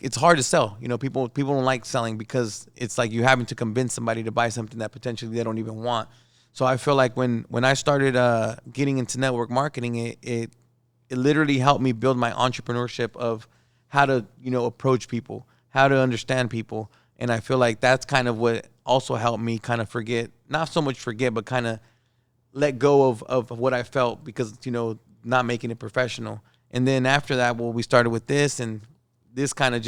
A: it's hard to sell. People don't like selling because it's like you having to convince somebody to buy something that potentially they don't even want. So I feel like when I started getting into network marketing, it literally helped me build my entrepreneurship of how to, approach people, how to understand people. And I feel like that's kind of what also helped me kind of not so much forget, but kind of let go of what I felt because, not making it professional. And then after that, we started with this, and this kind of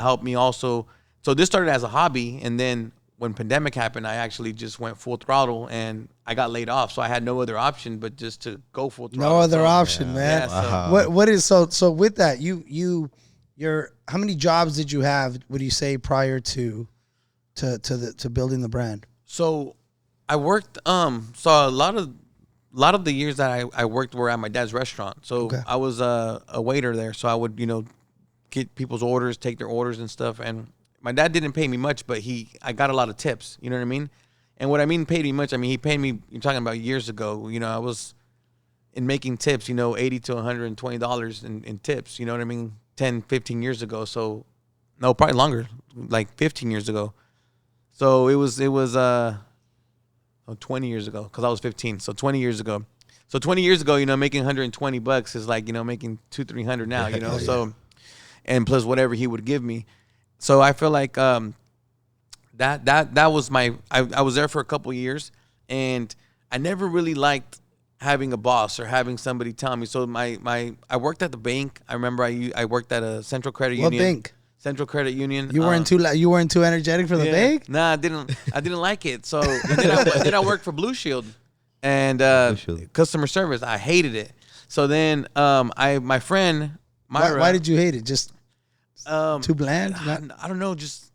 A: helped me also. So this started as a hobby, and then when pandemic happened, I actually just went full throttle, and I got laid off. So I had no other option but just to go full throttle.
B: No other option, man.
A: Yeah,
B: so. What is so with that? You're how many jobs did you have? Would you say prior to building the brand?
A: So I worked. So a lot of the years that I worked were at my dad's restaurant. So I was a waiter there. So I would, get people's orders, take their orders and stuff. And my dad didn't pay me much, but I got a lot of tips. You know what I mean? And what I mean paid me much, he paid me, you're talking about years ago. I was in making tips, $80 to $120 in tips. You know what I mean? 10, 15 years ago. So, no, probably longer, like 15 years ago. So it was 20 years ago, because I was 15. So 20 years ago. So 20 years ago, making $120 is like, making $200-300 now,
B: Yeah.
A: So, and plus whatever he would give me. So I feel like that was I was there for a couple years, and I never really liked having a boss or having somebody tell me. So I worked at the bank. I remember I worked at a Central Credit Union.
B: What bank?
A: Central Credit Union.
B: You weren't too energetic for the bank?
A: Nah, I didn't like it. So then I worked for Blue Shield and customer service. I hated it. So then my friend Myra.
B: Why did you hate it? Just too bland?
A: I don't know. Just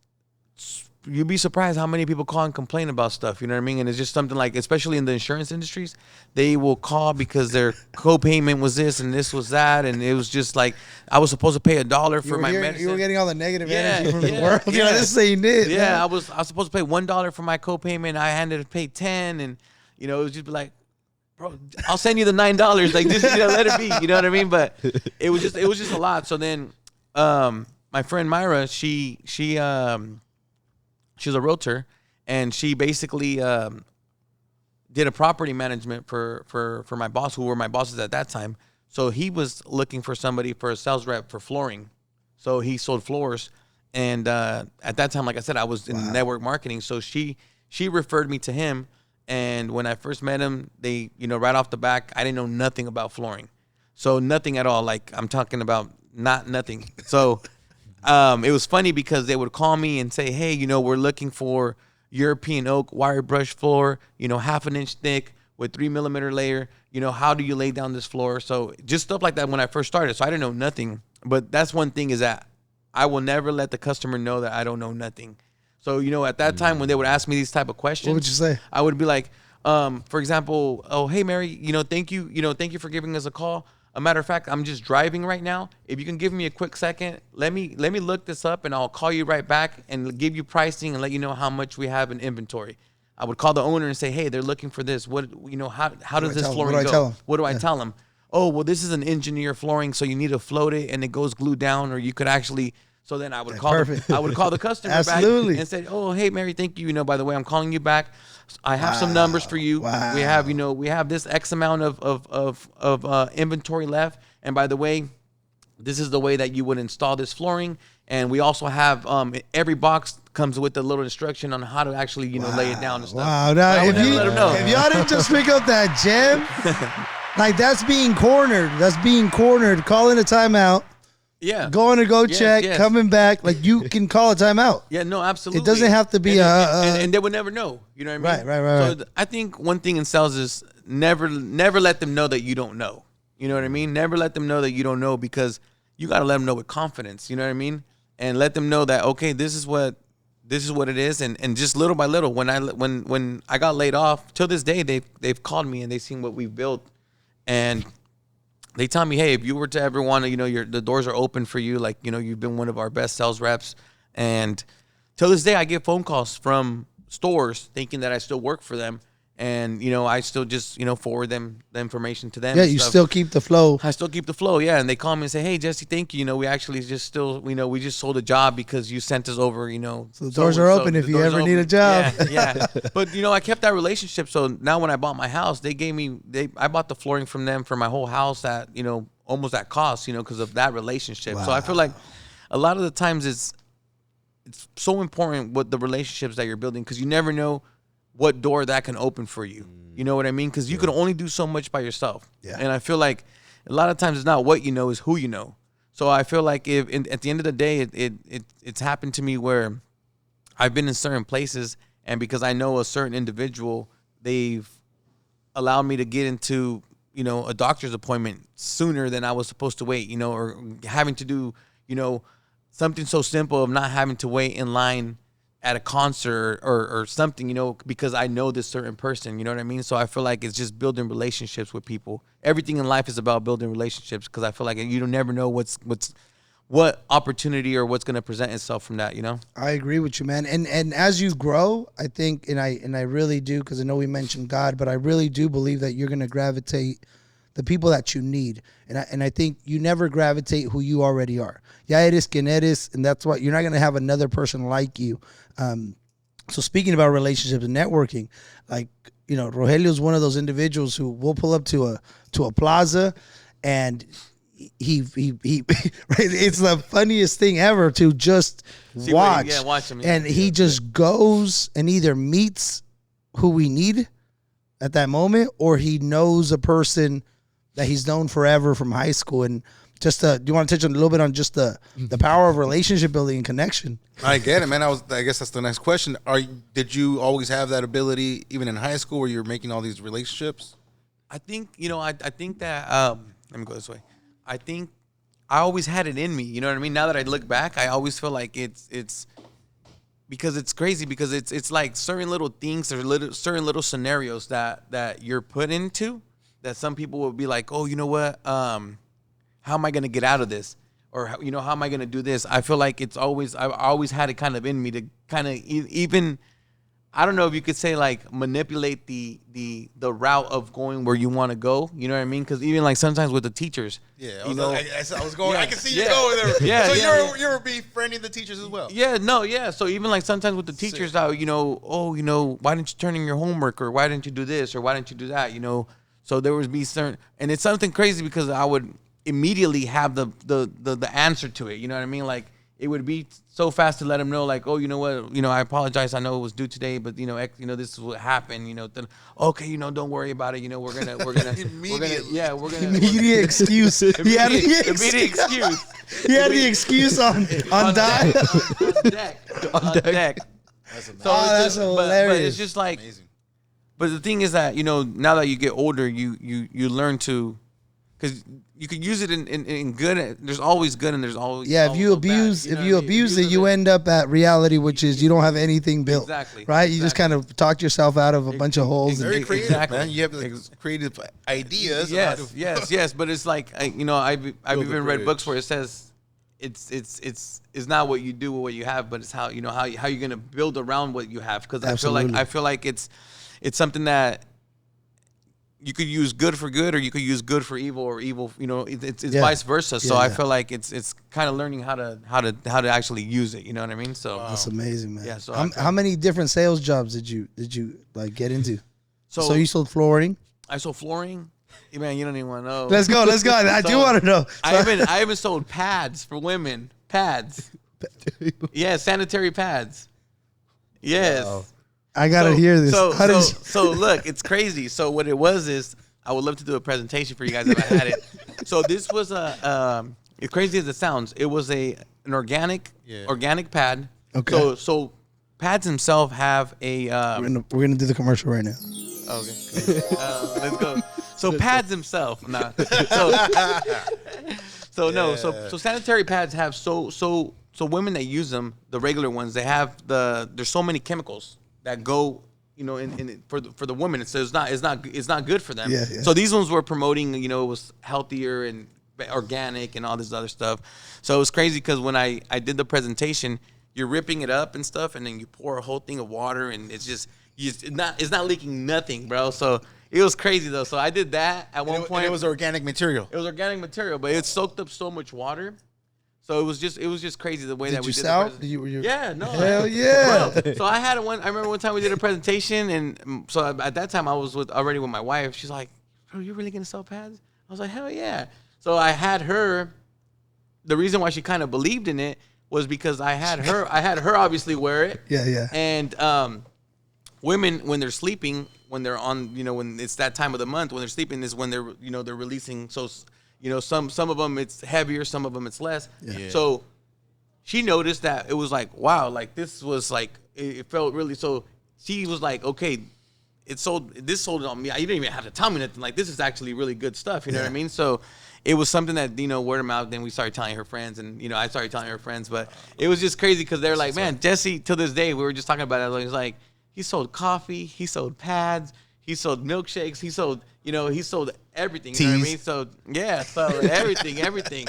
A: you'd be surprised how many people call and complain about stuff. You know what I mean? And it's just something like, especially in the insurance industries, they will call because their co-payment was this and this was that, and it was just like I was supposed to pay $1 for my medicine.
B: You were getting all the negative energy from the world. Yeah. This is what you did.
A: Yeah,
B: man.
A: I was supposed to pay $1 for my co-payment. I had to pay $10, and it was just like, bro, I'll send you the $9. Like just let it be. You know what I mean? But it was just a lot. So then, my friend Myra, she's a realtor, and she basically did a property management for my boss, who were my bosses at that time. So he was looking for somebody for a sales rep for flooring. So he sold floors, and at that time, like I said, I was in network marketing. So she referred me to him, and when I first met him, they right off the back, I didn't know nothing about flooring. So nothing at all. Like I'm talking about nothing. So it was funny because they would call me and say, hey, we're looking for European oak wire brush floor, 1/2 inch thick with 3 millimeter layer. How do you lay down this floor? So just stuff like that when I first started. So I didn't know nothing. But that's one thing is that I will never let the customer know that I don't know nothing. So, at that time when they would ask me these type of questions,
B: what would you say?
A: I would be like, for example, oh, hey, Mary, thank you for giving us a call. A matter of fact, I'm just driving right now. If you can give me a quick second, let me look this up and I'll call you right back and give you pricing and let you know how much we have in inventory. I would call the owner and say, hey, they're looking for this. What, how does this flooring go? What do I tell them? Oh, well, this is an engineer flooring, so you need to float it and it goes glued down, or you could actually. So then I would call the customer back and say, oh, hey, Mary, thank you. By the way, I'm calling you back. I have some numbers for you.
B: Wow.
A: We have this X amount of inventory left. And by the way, this is the way that you would install this flooring. And we also have every box comes with a little instruction on how to actually lay it down and stuff.
B: Wow! Now, if y'all didn't just pick up that gem, like that's being cornered. That's being cornered. Calling a timeout.
A: Yeah.
B: Going to check, coming back. Like you can call a timeout.
A: Yeah, no, absolutely.
B: It doesn't have to be
A: and they would never know. You know what I mean?
B: Right.
A: So I think one thing in sales is never let them know that you don't know. You know what I mean? Never let them know that you don't know, because you got to let them know with confidence. You know what I mean? And let them know that, okay, this is what it is. And just little by little, when I got laid off, till this day, they've called me and they've seen what we've built. And they tell me, hey, if you were to ever want to, the doors are open for you. Like, you've been one of our best sales reps. And till this day, I get phone calls from stores thinking that I still work for them. And, I still just, forward them the information to them.
B: Yeah, you still keep the flow.
A: I still keep the flow, yeah. And they call me and say, hey, Jesse, thank you. We actually just still, we just sold a job because you sent us over,
B: So the doors are open if you ever need a job.
A: Yeah. But, I kept that relationship. So now when I bought my house, I bought the flooring from them for my whole house at, almost at cost, because of that relationship. Wow. So I feel like a lot of the times it's so important what the relationships that you're building, because you never know what door that can open for you. You know what I mean? Because you can only do so much by yourself.
B: Yeah.
A: And I feel like a lot of times it's not what you know, it's who you know. So I feel like at the end of the day, it's happened to me where I've been in certain places, and because I know a certain individual, they've allowed me to get into, a doctor's appointment sooner than I was supposed to wait, or having to do, something so simple of not having to wait in line at a concert or something, because I know this certain person, you know what I mean? So I feel like it's just building relationships with people. Everything in life is about building relationships, because I feel like you don't never know what opportunity or what's going to present itself from that,
B: I agree with you, man. And as you grow, I think, and I really do, because I know we mentioned God, but I really do believe that you're going to gravitate the people that you need. And I think you never gravitate who you already are. Ya eres quien eres, and that's why you're not going to have another person like you. So speaking about relationships and networking, like, Rogelio's one of those individuals who will pull up to a plaza, and he it's the funniest thing ever to just watch.
A: Watch him.
B: And he just goes and either meets who we need at that moment, or he knows a person that he's known forever from high school. And just do you want to touch on a little bit on just the power of relationship building and connection?
D: I get it, man. I guess that's the next question. Did you always have that ability even in high school where you were making all these relationships?
A: I think, I think that, let me go this way. I think I always had it in me. You know what I mean? Now that I look back, I always feel like it's because it's crazy, because it's like certain little things or certain little scenarios that you're put into, that some people will be like, oh, you know what? How am I going to get out of this? Or, how am I going to do this? I feel like I always had it kind of in me to kind of even, I don't know if you could say like manipulate the route of going where you want to go. You know what I mean? Because even like sometimes with the teachers.
D: Yeah, I was going. Yeah, I can see you going there.
A: Yeah,
D: so you're befriending the teachers as well.
A: Yeah, no, yeah. So even like sometimes with the teachers, why didn't you turn in your homework, or why didn't you do this, or why didn't you do that? So there would be certain, and it's something crazy because I would immediately have the answer to it. You know what I mean? Like it would be so fast to let them know, like, oh, you know what, I apologize. I know it was due today, but this is what happened. Then, okay, don't worry about it. We're gonna
B: immediate excuse. He had the
A: immediate excuse.
B: He had the excuse on deck.
A: On deck.
B: That's hilarious.
A: But it's just like, amazing. But the thing is that now that you get older, you learn to, because you could use it in good. There's always good and there's always
B: if you abuse it, you end up at reality, which is you don't have anything built.
A: Exactly.
B: Right? You just kind of talk yourself out of a bunch of holes.
D: Very creative,
A: exactly.
D: man. You have creative ideas.
A: Yes. But it's like I've even read books where it says it's not what you do or what you have, but it's how how you're gonna build around what you have. Because I feel like it's something that you could use good for good, or you could use good for evil, or evil. It's vice versa. So I feel like it's kind of learning how to actually use it. You know what I mean? So
B: that's amazing, man.
A: Yeah. So
B: how many different sales jobs did you like get into?
A: So
B: you sold flooring.
A: I sold flooring. Man, you don't even want to know.
B: Let's go. I do want to know.
A: I even sold pads for women. Pads. Yeah, sanitary pads. Yes.
B: Wow. I gotta hear this.
A: So look, it's crazy. So what it was is, I would love to do a presentation for you guys if I had it. So this was as crazy as it sounds, it was an organic pad.
B: Okay.
A: So pads themselves have a.
B: We're gonna do the commercial right now.
A: Okay. Let's go. So pads themselves. Nah. So sanitary pads have so women that use them, the regular ones, they have there's so many chemicals that go, for the women. So it's not good for them.
B: Yeah.
A: So these ones were promoting, it was healthier and organic and all this other stuff. So it was crazy because when I did the presentation, you're ripping it up and stuff, and then you pour a whole thing of water, and it's not leaking nothing, bro. So it was crazy though. So I did that at one point.
D: It was organic material.
A: It was organic material, but it soaked up so much water. So it was just crazy the way that we did
B: sell?
A: Yeah, no.
B: Hell yeah.
A: Bro, so I remember one time we did a presentation, and so at that time I was already with my wife. She's like, bro, you really gonna sell pads? I was like, hell yeah. So I had her, the reason why she kind of believed in it was because I had her obviously wear it.
B: Yeah.
A: And women, when they're sleeping, when they're on, when it's that time of the month, when they're sleeping is when they're, they're releasing. So, some of them it's heavier, some of them it's less.
B: Yeah.
A: So she noticed that it was like, wow, like this was like, it felt really, so she was like, okay, this sold it on me. You didn't even have to tell me nothing. Like, this is actually really good stuff. You know what I mean? So it was something that, word of mouth. Then we started telling her friends, and, I started telling her friends. But it was just crazy because they're like, man, Jesse, to this day, we were just talking about it. It was like, he sold coffee, he sold pads, he sold milkshakes, he sold, he sold everything. You know what I mean? So, yeah, so everything.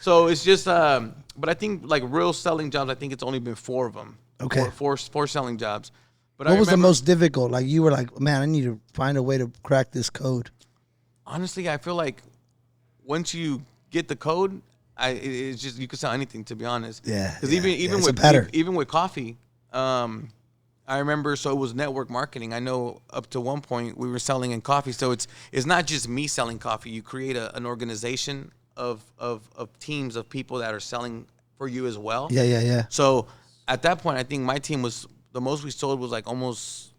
A: So it's just, but I think like real selling jobs, I think it's only been 4 of them.
B: Okay.
A: Four selling jobs. But
B: what was the most difficult? Like you were like, man, I need to find a way to crack this code.
A: Honestly, I feel like once you get the code, it's just, you could sell anything, to be honest.
B: Yeah.
A: Because even with coffee, I remember, so it was network marketing. I know up to one point we were selling in coffee. So it's not just me selling coffee. You create an organization of teams of people that are selling for you as well.
B: Yeah.
A: So at that point, I think my team was, the most we sold was like almost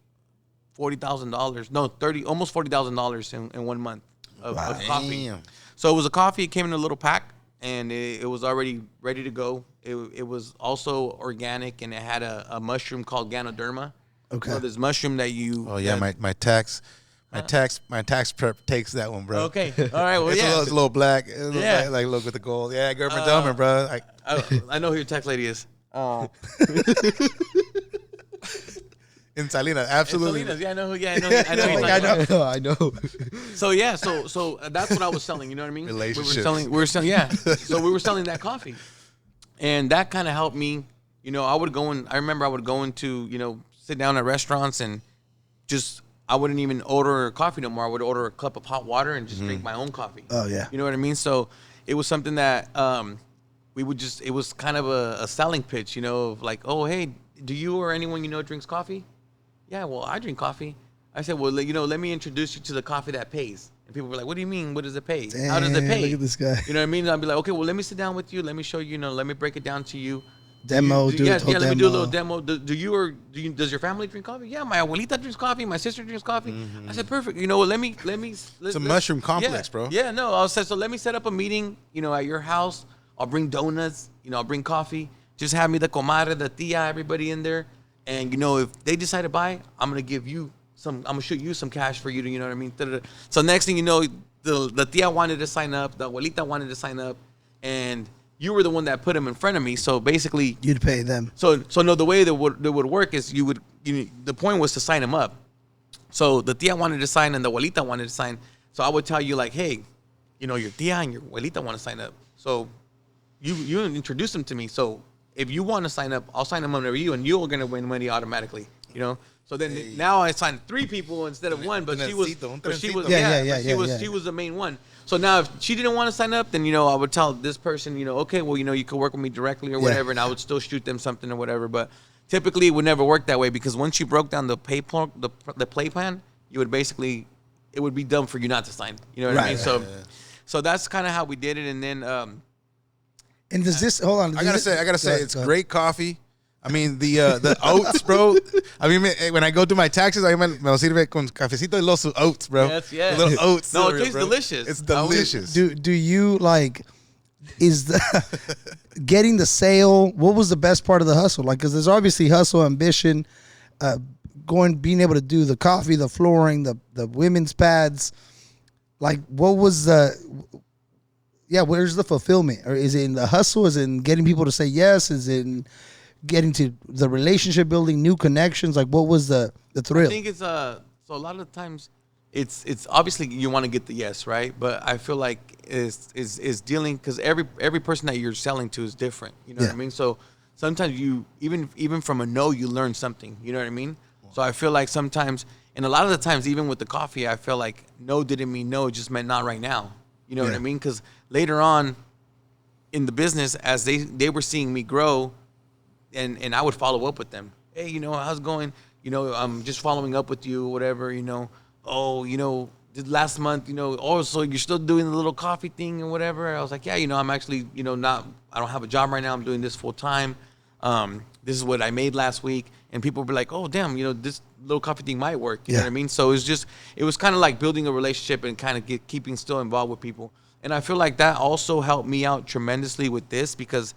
A: $40,000. No, almost $40,000 in 1 month of coffee. Damn. So it was a coffee. It came in a little pack, and it was already ready to go. It was also organic, and it had a mushroom called Ganoderma.
B: Okay.
A: So this mushroom that you.
D: Oh yeah, my tax prep takes that one, bro.
A: Okay. All right. Well,
D: it's
A: yeah.
D: a little black.
A: Yeah.
D: Like look with the gold. Yeah, Gerber Dummer, bro.
A: I know who your tax lady is.
D: In Salinas, absolutely.
A: In Salinas, yeah, I know who. Yeah,
B: I know.
A: So yeah, so that's what I was selling. You know what I mean?
D: Relationships.
A: We were selling. Yeah. So we were selling that coffee, and that kind of helped me. I remember I would go into sit down at restaurants and just, I wouldn't even order coffee no more. I would order a cup of hot water and just drink my own coffee.
B: Oh yeah.
A: You know what I mean? So it was something that it was kind of a selling pitch. Of like, oh hey, do you or anyone drinks coffee? Yeah, well, I drink coffee. I said, well, let me introduce you to the coffee that pays. And people were like, what do you mean? What does it pay?
B: Damn,
A: how does it pay?
B: Look at this guy.
A: You know what I mean? I'd be like, okay, well, let me sit down with you. Let me show you, let me break it down to you.
B: demo.
A: Let me do a little demo. Does your family drink coffee? Yeah, my abuelita drinks coffee. My sister drinks coffee. I said, perfect. You know, let me.
D: It's a mushroom complex, bro.
A: Yeah, no. I said, so let me set up a meeting. You know, at your house. I'll bring donuts. You know, I'll bring coffee. Just have me the comadre, the tia, everybody in there. And you know, if they decide to buy, I'm gonna give you some. I'm gonna shoot you some cash for you to. You know what I mean? Da-da-da. So next thing you know, the tia wanted to sign up. The abuelita wanted to sign up, and you were the one that put them in front of me. So basically,
B: you'd pay them.
A: So no, the way that would work is the point was to sign them up. So the tia wanted to sign and the abuelita wanted to sign. So I would tell you like, hey, you know, your tia and your abuelita want to sign up. So you introduce them to me. So if you want to sign up, I'll sign them under you, and you're gonna win money automatically. You know. So then now I signed 3 people instead of 1, but she was the main one. So now if she didn't want to sign up, then, you know, I would tell this person, you know, okay, well, you know, you could work with me directly or whatever, and I would still shoot them something or whatever. But typically it would never work that way because once you broke down the play plan, you would basically, it would be dumb for you not to sign. You know what I mean? So that's kind of how we did it. And then,
B: and does this, hold on.
D: I gotta say, it's great coffee. I mean, the oats, bro. I mean, when I go do my taxes, me lo sirve con cafecito y los oats, bro.
A: Yes.
D: The little oats.
A: No, it tastes delicious.
D: It's delicious.
B: Do you like, is the getting the sale, what was the best part of the hustle? Like, because there's obviously hustle, ambition, being able to do the coffee, the flooring, the women's pads. Like, what was where's the fulfillment? Or is it in the hustle? Is it in getting people to say yes? Is it in getting to the relationship building, new connections? Like, what was the thrill?
A: I think it's so a lot of times it's obviously you want to get the yes, right? But I feel like is dealing, because every person that you're selling to is different. You know what I mean? So sometimes you even from a no, you learn something. You know what I mean? So I feel like sometimes, and a lot of the times, even with the coffee, I feel like no didn't mean no, it just meant not right now. You know what I mean? Because later on in the business, as they were seeing me grow, and I would follow up with them. Hey, you know, how's it going? You know, I'm just following up with you, whatever, you know. Oh, you know, last month, you know, oh, so you're still doing the little coffee thing and whatever. I was like, yeah, you know, I'm actually, you know, I don't have a job right now. I'm doing this full time. This is what I made last week. And people would be like, oh, damn, you know, this little coffee thing might work. You know what I mean? So it was kind of like building a relationship and kind of keeping still involved with people. And I feel like that also helped me out tremendously with this, because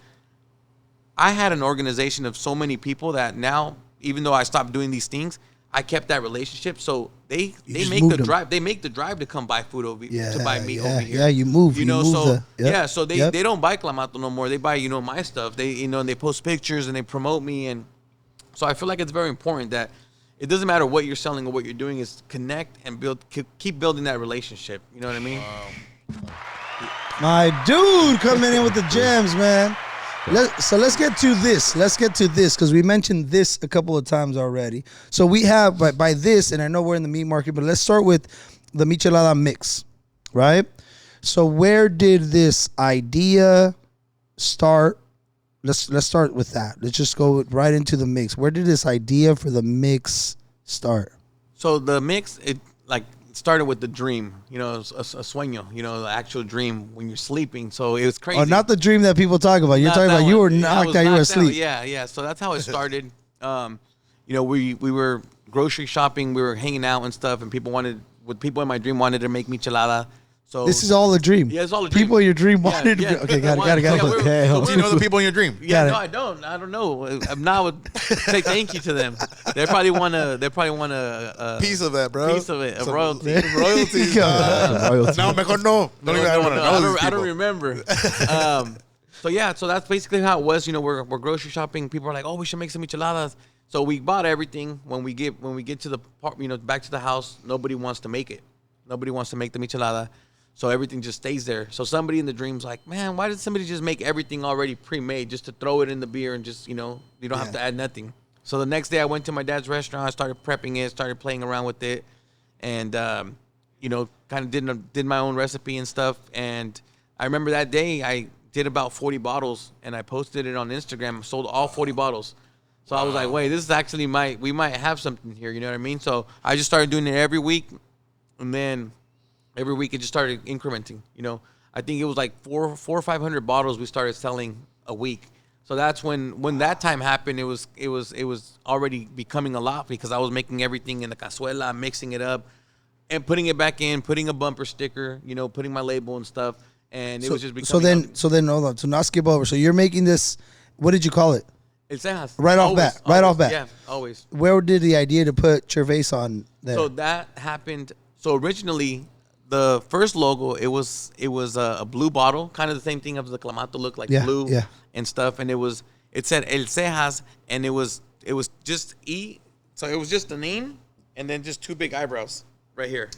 A: I had an organization of so many people that now, even though I stopped doing these things, I kept that relationship. So they make the drive. They make the drive to come buy food over to buy meat over here.
B: Yeah, you move.
A: You know, so they don't buy Clamato no more. They buy, you know, my stuff. They, you know, and they post pictures and they promote me. And so I feel like it's very important that it doesn't matter what you're selling or what you're doing, is connect and keep building that relationship. You know what I mean?
B: My dude coming in with the gems, man. Let's get to this. Because we mentioned this a couple of times already. So we have, by this, and I know we're in the meat market, but let's start with the Michelada mix, right? So where did this idea start? Let's start with that. Let's just go right into the mix. Where did this idea for the mix start?
A: So the mix, it started with the dream, you know, a sueño, you know, the actual dream when you're sleeping. So it was crazy.
B: Oh, not the dream that people talk about. You're talking about you were knocked out, you were asleep.
A: Yeah. So that's how it started. You know, we were grocery shopping, we were hanging out and stuff, and people in my dream wanted to make michelada. So
B: this is all a dream.
A: Yeah, it's all a dream.
B: People in your dream wanted.
A: Yeah.
B: Okay, got it.
D: Do you know the people in your dream?
A: Yeah, no, I don't. I don't know. I would say thank you to them. They probably want a
D: piece of that, bro.
A: Piece of it, a royalty.
D: Royalties. No, mejor no.
A: I don't remember. So that's basically how it was. You know, we're grocery shopping. People are like, oh, we should make some micheladas. So we bought everything. When we get to the part, you know, back to the house, nobody wants to make it. Nobody wants to make the michelada. So everything just stays there. So somebody in the dream's like, man, why did somebody just make everything already pre-made just to throw it in the beer and just, you know, you don't have to add nothing. So the next day I went to my dad's restaurant. I started prepping it, started playing around with it. And, you know, kind of did my own recipe and stuff. And I remember that day I did about 40 bottles and I posted it on Instagram. Sold all 40 bottles. So I was like, wait, this is actually we might have something here. You know what I mean? So I just started doing it every week. And then every week it just started incrementing, you know. I think it was like 400 or 500 bottles we started selling a week. So that's when that time happened. It was already becoming a lot because I was making everything in the cazuela, mixing it up, and putting it back in, putting a bumper sticker, putting my label and stuff, and it was just becoming.
B: So then hold on. So not skip over. So you're making this. What did you call it?
A: El Cejas.
B: Right off bat.
A: Yeah, always.
B: Where did the idea to put your face on there?
A: So that happened. So originally, the first logo it was a blue bottle, kind of the same thing as the Clamato look, like blue and stuff, and it said El Cejas, and it was just E, so it was just the name, and then just two big eyebrows right here.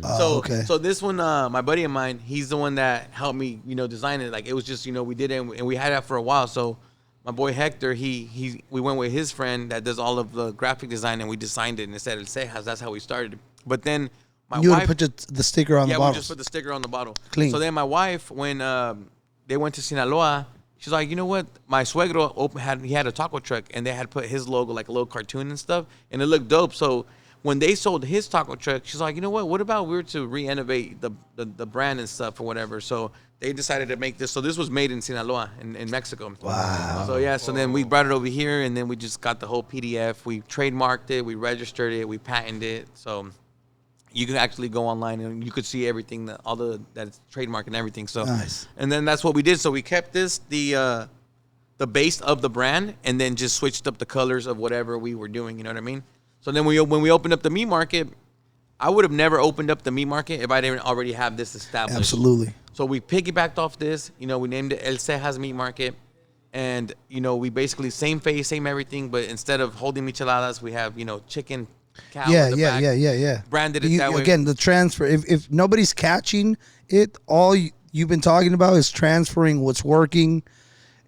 B: Okay.
A: So this one, my buddy of mine, he's the one that helped me, design it. Like it was just, we did it, and we had that for a while. So my boy Hector, we went with his friend that does all of the graphic design, and we designed it, and it said El Cejas. That's how we started. But then my wife
B: would put the sticker on the bottle.
A: Yeah, we just put the sticker on the bottle.
B: Clean.
A: So then my wife, when they went to Sinaloa, she's like, you know what? My suegro had a taco truck, and they had put his logo, like a little cartoon and stuff, and it looked dope. So when they sold his taco truck, she's like, you know what? What about we were to re-innovate the brand and stuff or whatever? So they decided to make this. So this was made in Sinaloa, in Mexico.
B: Wow.
A: So yeah, so then we brought it over here, and then we just got the whole PDF. We trademarked it, we registered it, we patented it. So you can actually go online and you could see everything, that's trademark and everything. So
B: nice.
A: And then that's what we did. So we kept this the base of the brand, and then just switched up the colors of whatever we were doing. You know what I mean? So then when we opened up the meat market, I would have never opened up the meat market if I didn't already have this established.
B: Absolutely.
A: So we piggybacked off this. We named it El Cejas Meat Market. And, we basically same face, same everything, but instead of holding micheladas, we have, chicken, cow in the back.
B: Yeah.
A: Branded it that way.
B: Again, the transfer. If nobody's catching it, all you've been talking about is transferring what's working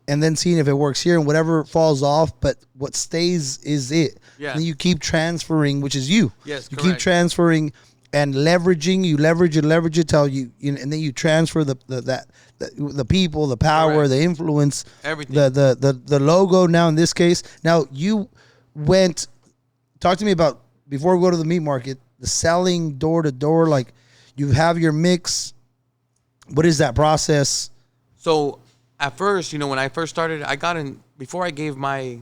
B: and then seeing if it works here, and whatever falls off, but what stays is it.
A: Yeah.
B: And then you keep transferring, which is you.
A: Yes,
B: you
A: correct.
B: keep transferring and leveraging. You leverage it till and then you transfer the people, the power,
A: Correct.
B: the influence,
A: Everything.
B: The logo. Now in this case, now you went. Talk to me about, before we go to the meat market, the selling door to door. Like, you have your mix. What is that process?
A: So at first, when I first started, I got in, before I gave my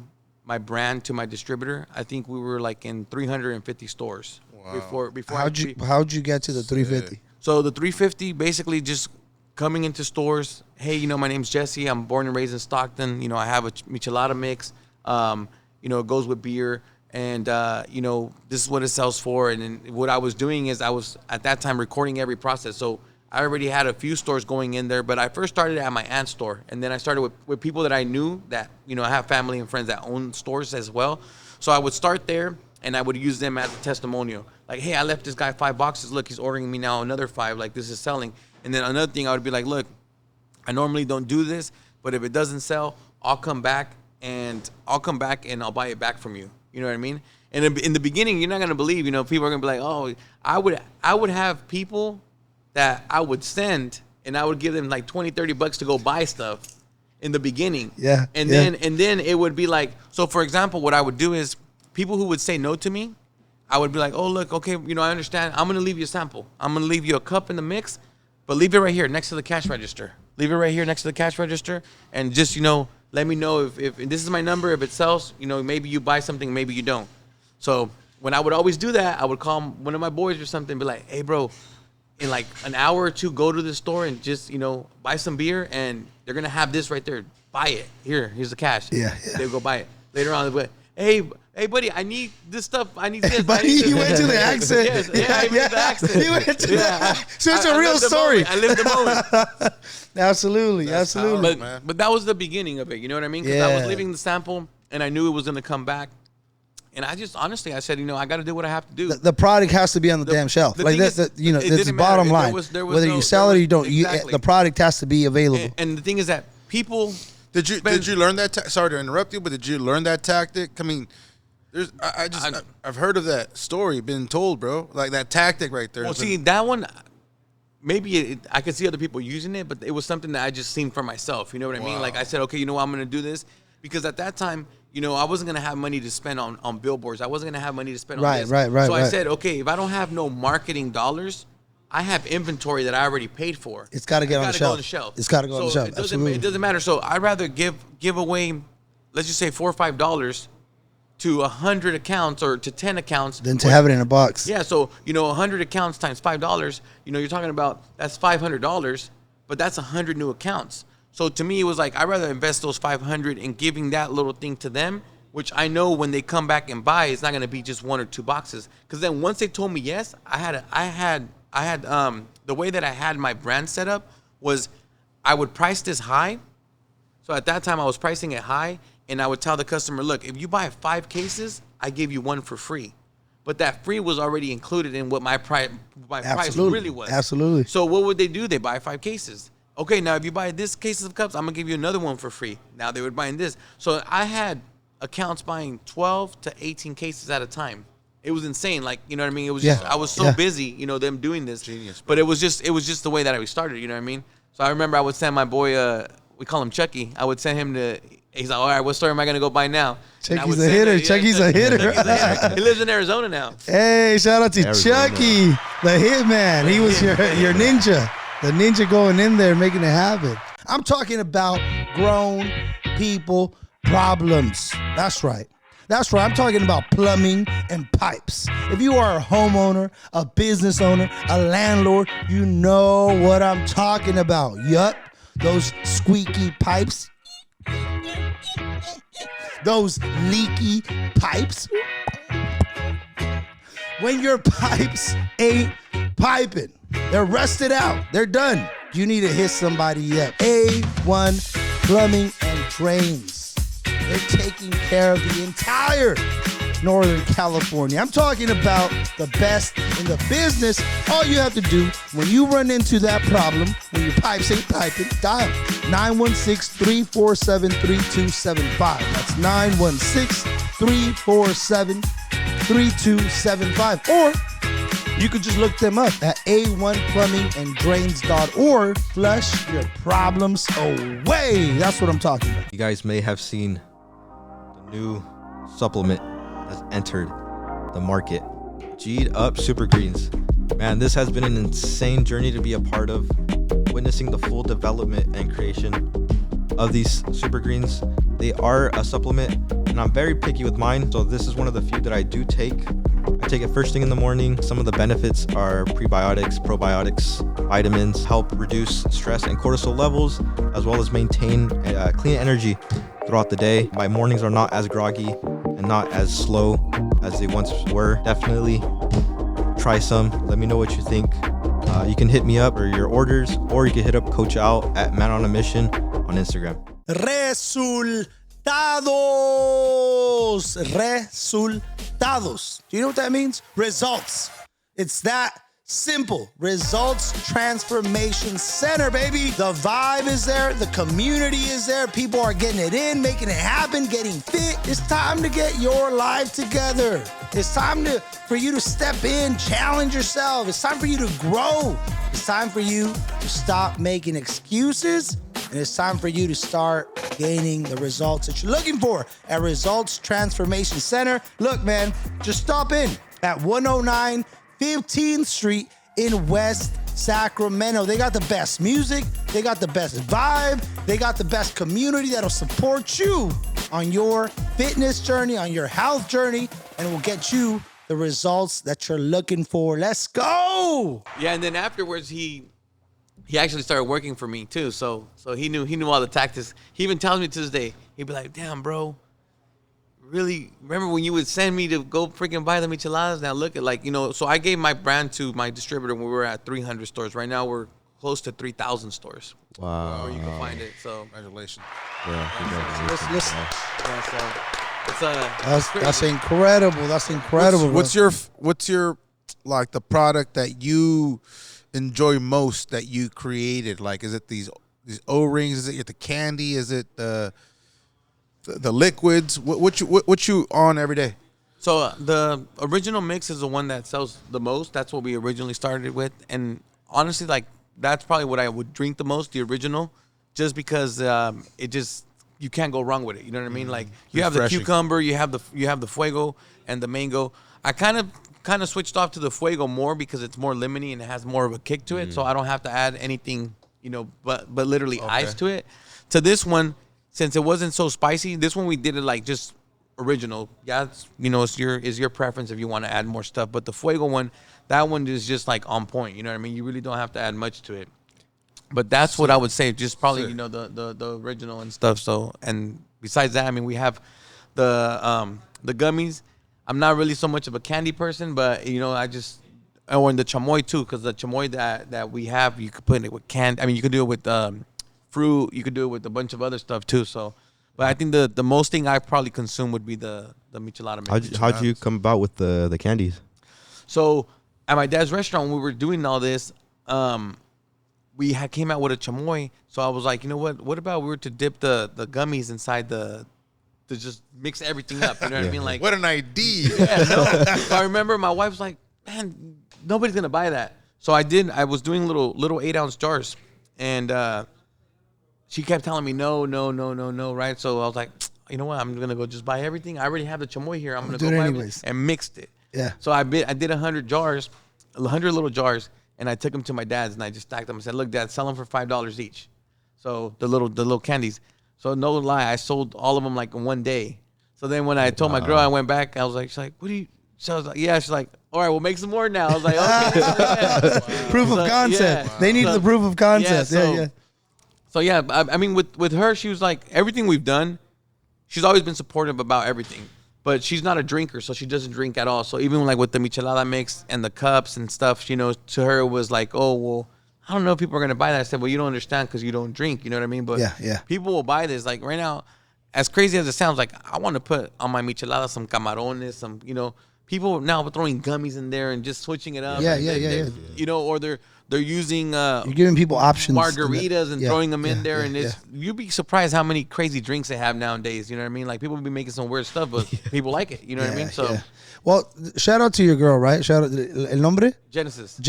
A: brand to my distributor, I think we were like in 350 stores. Wow. Before
B: how'd you get to the 350?
A: So the 350, basically just coming into stores. Hey, my name's Jesse. I'm born and raised in Stockton. I have a Michelada mix. It goes with beer. And, this is what it sells for. And then what I was doing is I was, at that time, recording every process. So I already had a few stores going in there, but I first started at my aunt's store. And then I started with people that I knew that, I have family and friends that own stores as well. So I would start there, and I would use them as a testimonial. Like, hey, I left this guy 5 boxes. Look, he's ordering me now another 5. Like, this is selling. And then another thing, I would be like, look, I normally don't do this, but if it doesn't sell, I'll come back and I'll buy it back from you. You know what I mean? And in the beginning, you're not going to believe, people are going to be like, oh, I would have people that I would send, and I would give them like $20-$30 to go buy stuff in the beginning.
B: Yeah.
A: And then it would be like, so for example, what I would do is, people who would say no to me, I would be like, oh, look, okay, I understand. I'm going to leave you a sample. I'm going to leave you a cup in the mix, but leave it right here next to the cash register. Leave it right here next to the cash register, and just, let me know if this is my number. If it sells, maybe you buy something, maybe you don't. So when I would always do that, I would call one of my boys or something and be like, hey, bro, in like an hour or two, go to the store and just, buy some beer, and they're going to have this right there. Buy it. Here's the cash.
B: Yeah.
A: They'll go buy it. Later on, they'll be like, hey, buddy, I need this stuff. I need this.
B: Buddy, you went to the accent.
A: Yes, I went to the accent.
B: You went to the So it's a real story.
A: I lived the moment.
B: Absolutely.
A: But that was the beginning of it. You know what I mean? Because I was leaving the sample, and I knew it was going to come back. And I just, honestly, I said, I got to do what I have to do.
B: The product has to be on the damn shelf. Like, that's the bottom line. Whether you sell it or you don't, the product has to be available.
A: And the thing is that people...
D: Did you learn that? Sorry to interrupt you, but did you learn that tactic? I mean, I've heard of that story been told, bro. Like that tactic right there.
A: Well, see, that one, maybe I could see other people using it, but it was something that I just seen for myself. You know what I mean? Like I said, okay, I'm going to do this because at that time, I wasn't going to have money to spend on billboards. I wasn't going to have money to spend on this.
B: Right.
A: So I said, okay, if I don't have no marketing dollars, I have inventory that I already paid for.
B: It's got to get on the shelf. It's got to go on the shelf.
A: It doesn't matter. So I'd rather give away, let's just say $4 or $5 to 100 accounts or to 10 accounts
B: than to have it in a box.
A: Yeah, so 100 accounts times $5. You're talking about that's $500, but that's 100 new accounts. So to me, it was like I'd rather invest those 500 in giving that little thing to them, which I know when they come back and buy, it's not going to be just 1 or 2 boxes. Because then once they told me yes, I had the way that I had my brand set up was I would price this high. So at that time, I was pricing it high. And I would tell the customer, look, if you buy 5 cases, I give you 1 for free. But that free was already included in what my price really was.
B: Absolutely.
A: So what would they do? They buy 5 cases. Okay, now if you buy this cases of cups, I'm going to give you another 1 for free. Now they would buy this. So I had accounts buying 12 to 18 cases at a time. It was insane. Like, you know what I mean? It was just, I was so busy, them doing this. Genius. But it was just the way that I started, you know what I mean? So I remember I would send my boy, we call him Chucky. I would send him to... He's like, all right, what store am I going to go buy now?
B: Chucky's a hitter. Chucky's a hitter.
A: He lives in Arizona now.
B: Hey, shout out to Chucky, the hitman. He was your ninja. The ninja going in there, making it happen. I'm talking about grown people problems. That's right. That's right. I'm talking about plumbing and pipes. If you are a homeowner, a business owner, a landlord, you know what I'm talking about. Yup. Those squeaky pipes. Those leaky pipes. When your pipes ain't piping, they're rusted out, they're done. You need to hit somebody up. A1 Plumbing and Drains. They're taking care of the entire Northern California. I'm talking about the best in the business. All you have to do when you run into that problem, when your pipes ain't piping, dial 916-347-3275. That's 916-347-3275. Or you could just look them up at a1plumbinganddrains.org. Flush your problems away. That's what I'm talking about.
C: You guys may have seen the new supplement has entered the market. G'd Up Super Greens. Man, this has been an insane journey to be a part of, witnessing the full development and creation of these super greens. They are a supplement, and I'm very picky with mine, so this is one of the few that I do take. I take it first thing in the morning. Some of the benefits are prebiotics, probiotics, vitamins, help reduce stress and cortisol levels, as well as maintain clean energy throughout the day. My mornings are not as groggy and not as slow as they once were. Definitely try some. Let me know what you think. You can hit me up for your orders, or you can hit up Coach Al at Man on a Mission on Instagram.
B: Resultados. Do you know what that means? Results. It's that simple. Results Transformation Center, baby. The vibe is there. The community is there. People are getting it in, making it happen, getting fit. It's time to get your life together. It's time for you to step in, challenge yourself. It's time for you to grow. It's time for you to stop making excuses. And it's time for you to start gaining the results that you're looking for at Results Transformation Center. Look, man, just stop in at 109 15th Street in West Sacramento. They got the best music. They got the best vibe. They got the best community that'll support you on your fitness journey, on your health journey, and will get you the results that you're looking for. Let's go.
A: Yeah, and then afterwards, he actually started working for me too. So he knew all the tactics. He even tells me to this day, he'd be like, damn, bro, really remember when you would send me to go freaking buy the micheladas? Now look at so I gave my brand to my distributor when we were at 300 stores. Right now we're close to 3,000 stores.
C: Wow.
A: Where you can find it. So
D: Congratulations.
C: Yeah,
B: Listen.
A: yeah, so
B: That's incredible. That's incredible.
D: What's your like the product that you enjoy most that you created? Like, is it these O-rings? Is it the candy? Is it the liquids? What you on every day?
A: So the original mix is the one that sells the most. That's what we originally started with, and honestly, that's probably what I would drink the most, the original, just because you can't go wrong with it. You know what I mean? Like you have the cucumber, you have the fuego and the mango. I kind of kind of switched off to the Fuego more because it's more lemony and it has more of a kick to it. So I don't have to add anything, but literally ice to it. To this one, since it wasn't so spicy, this one we did it like just original. Yeah, it's, your preference if you want to add more stuff. But the Fuego one, that one is just like on point. You know what I mean? You really don't have to add much to it. But that's what I would say. Just probably the original and stuff. So, and besides that, I mean, we have the gummies. I'm not really so much of a candy person, but or in the chamoy too, because the chamoy that we have, you could put it with candy. I mean, you could do it with fruit. You could do it with a bunch of other stuff too. So, but I think the most thing I probably consume would be the Michelada mix.
C: How'd you come about with the candies?
A: So at my dad's restaurant, when we were doing all this, we came out with a chamoy. So I was like, you know what? What about we were to dip the gummies inside to just mix everything up? You know what I mean? Like,
D: what an idea!
A: Yeah, no. So I remember my wife was like, man, nobody's gonna buy that. So I did. I was doing little 8-ounce jars, and she kept telling me no, right? So I was like, you know what? I'm gonna go just buy everything. I already have the chamoy here. I'm gonna go buy it and mixed it.
B: Yeah.
A: So I did 100 little jars, and I took them to my dad's, and I just stacked them. I said, look, Dad, sell them for $5 each. So the little candies. So no lie, I sold all of them like in one day. So then when I told my girl, I went back. I was like, she's like, what do you? So I was like, yeah. She's like, all right, we'll make some more now. I was like, okay.
B: Proof of concept.
A: Yeah.
B: They need the proof of concept. Yeah.
A: So yeah, I mean, with her, she was like, everything we've done, she's always been supportive about everything. But she's not a drinker, so she doesn't drink at all. So even like with the Michelada mix and the cups and stuff, to her it was like, oh, well, I don't know if people are going to buy that. I said, well, you don't understand because you don't drink. You know what I mean? But people will buy this. Like right now, as crazy as it sounds, like I want to put on my Michelada some camarones, some, people now are throwing gummies in there and just switching it up.
B: Yeah.
A: Or they're using
B: you're giving people options,
A: margaritas and throwing them in there, and you'd be surprised how many crazy drinks they have nowadays. You know what I mean? Like people be making some weird stuff, but people like it. You know what I mean? So,
B: well, shout out to your girl, right? Shout out el nombre Genesis.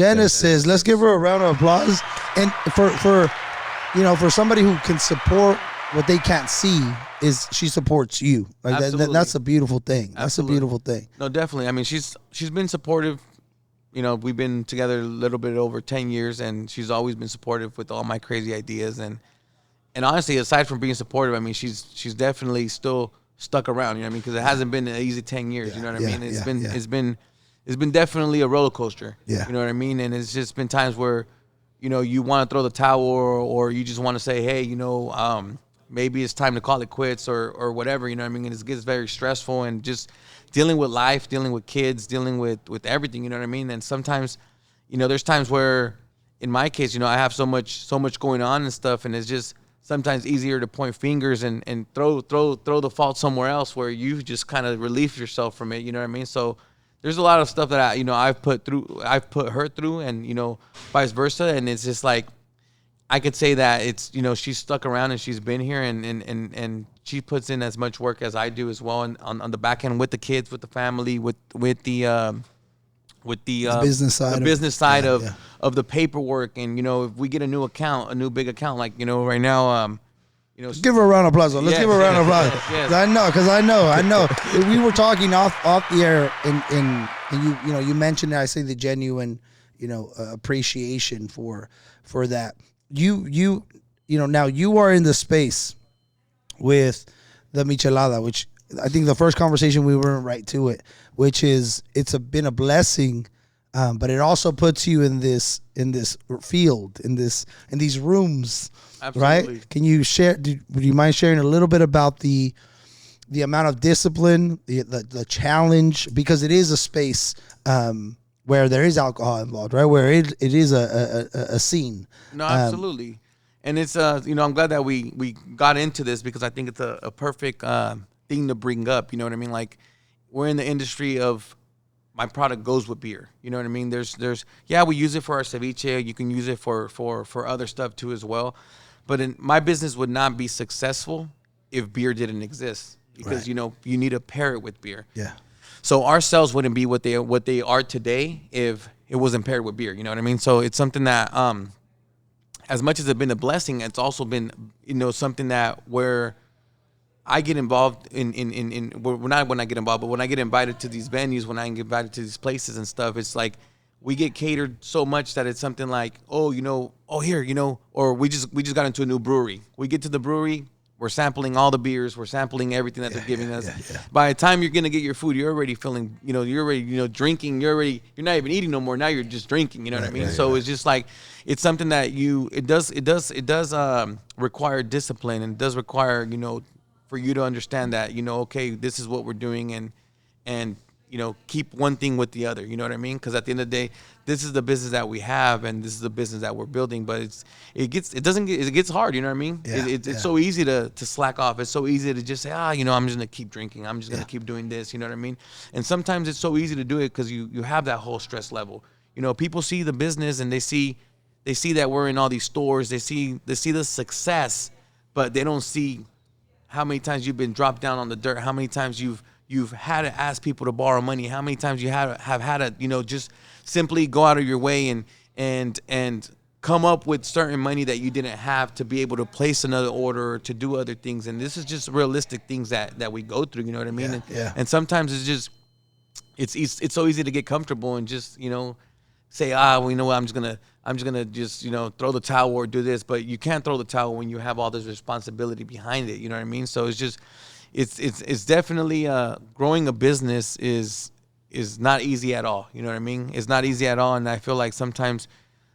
B: Let's give her a round of applause. And for somebody who can support what they can't see, is she supports you. Like that's a beautiful thing. That's a beautiful thing.
A: No, definitely. I mean, she's been supportive. We've been together a little bit over 10 years, and she's always been supportive with all my crazy ideas. And honestly, aside from being supportive, I mean, she's definitely still stuck around. You know what I mean? Because it hasn't been an easy 10 years. You know what I mean? It's been definitely a roller coaster.
B: Yeah.
A: You know what I mean? And it's just been times where, you want to throw the towel, or you just want to say, hey, maybe it's time to call it quits or whatever. You know what I mean? And it gets very stressful, and just dealing with life, dealing with kids, dealing with everything, you know what I mean? And sometimes, there's times where, in my case, I have so much going on and stuff, and it's just sometimes easier to point fingers and throw the fault somewhere else where you just kind of relieve yourself from it, you know what I mean? So there's a lot of stuff that I've put her through, and vice versa, and it's just like, I could say that it's, she's stuck around and she's been here, and she puts in as much work as I do as well, and on the back end with the kids, with the family, with the business side, of the paperwork. And if we get a new big account, like right now,
B: let's give her a round of applause. Let's give her a round of applause. Yes. I know. We were talking off the air, and you mentioned that. I say the genuine appreciation for that. Now you are in the space with the Michelada, which I think the first conversation we were right to it, which is been a blessing, but it also puts you in this field, in these rooms.
A: Absolutely.
B: Right? Can you share? Would you mind sharing a little bit about the amount of discipline, the challenge, because it is a space where there is alcohol involved, right? Where it is a scene.
A: No, absolutely. And it's, I'm glad that we got into this, because I think it's a perfect thing to bring up. You know what I mean? Like, we're in the industry of, my product goes with beer. You know what I mean? There's we use it for our ceviche. You can use it for other stuff too as well. But my business would not be successful if beer didn't exist, because, you need to pair it with beer.
B: Yeah.
A: So our sales wouldn't be what they are today if it wasn't paired with beer. You know what I mean? So it's something that, as much as it's been a blessing, it's also been, something that where I get involved well, not when I get involved, but when I get invited to these venues, when I get invited to these places and stuff, it's like we get catered so much that it's something like, oh, here, or we just got into a new brewery. We get to the brewery, we're sampling all the beers, we're sampling everything that they're giving us. By the time you're gonna get your food, you're already feeling, you're already, drinking. You're not even eating no more. Now you're just drinking. You know what I mean? So it's just like it's something that it does require discipline, and it does require for you to understand that okay, this is what we're doing, and keep one thing with the other. You know what I mean? Because at the end of the day, this is the business that we have, and this is the business that we're building. But it gets hard. You know what I mean? It's so easy to slack off. It's so easy to just say, I'm just gonna keep drinking. I'm just gonna keep doing this. You know what I mean? And sometimes it's so easy to do it because you have that whole stress level. People see the business and they see that we're in all these stores. They see the success, but they don't see how many times you've been dropped down on the dirt. How many times you've had to ask people to borrow money. How many times you have had to, just simply go out of your way and come up with certain money that you didn't have to be able to place another order or to do other things. And this is just realistic things that we go through. You know what I mean? And sometimes it's just it's so easy to get comfortable and just say, well, you know what, I'm just gonna just throw the towel or do this. But you can't throw the towel when you have all this responsibility behind it. You know what I mean? So it's just. It's definitely growing a business is not easy at all. You know what I mean? It's not easy at all, and I feel like sometimes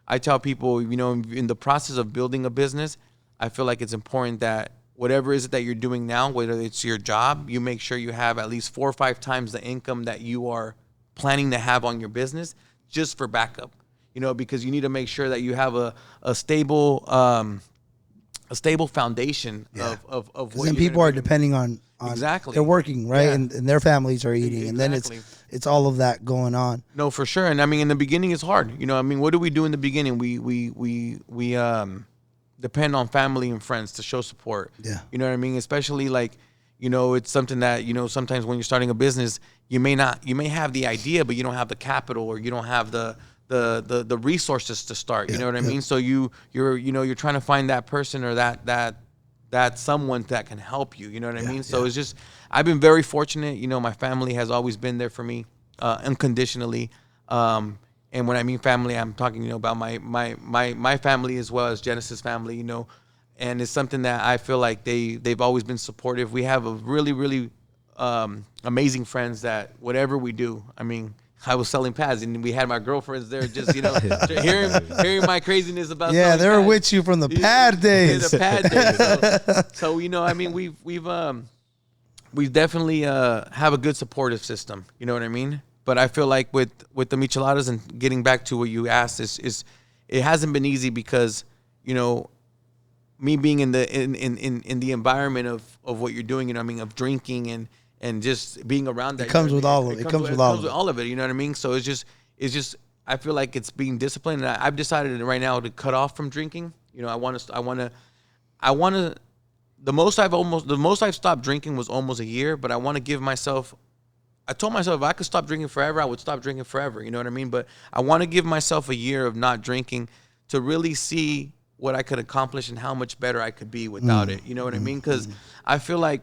A: I tell people, in the process of building a business, I feel like it's important that whatever is it that you're doing now, whether it's your job, you make sure you have at least 4 or 5 times the income that you are planning to have on your business, just for backup. Because you need to make sure that you have a stable foundation of what.
B: Then people are depending on
A: exactly.
B: They're working, right, and their families are eating, and then it's all of that going on.
A: No, for sure. And I mean, in the beginning, it's hard. What do we do in the beginning? We depend on family and friends to show support. Yeah. You know what I mean? Especially it's something that sometimes when you're starting a business, you may have the idea, but you don't have the capital, or you don't have the resources to start. You know what I mean? So you're trying to find that person or that someone that can help you. You know what I mean? So it's just, I've been very fortunate. My family has always been there for me, unconditionally. And when I mean family, I'm talking, about my family as well as Genesis family, and it's something that I feel like they've always been supportive. We have a really, really, amazing friends that whatever we do, I mean, I was selling pads, and we had my girlfriends there, just hearing my craziness about.
B: Yeah, they were with you from the pad days.
A: The pad days. So I mean, we definitely have a good supportive system. You know what I mean? But I feel like with the Micheladas, and getting back to what you asked, is it hasn't been easy because me being in the environment of what you're doing, of drinking and just being around that.
B: It comes with all of it.
A: It comes with all of it. You know what I mean? So it's just I feel like it's being disciplined, and I've decided right now to cut off from drinking. I want to. The most I've stopped drinking was almost a year, but I want to give myself. I told myself if I could stop drinking forever, I would stop drinking forever. You know what I mean? But I want to give myself a year of not drinking to really see what I could accomplish and how much better I could be without it. You know what I mean? Because I feel like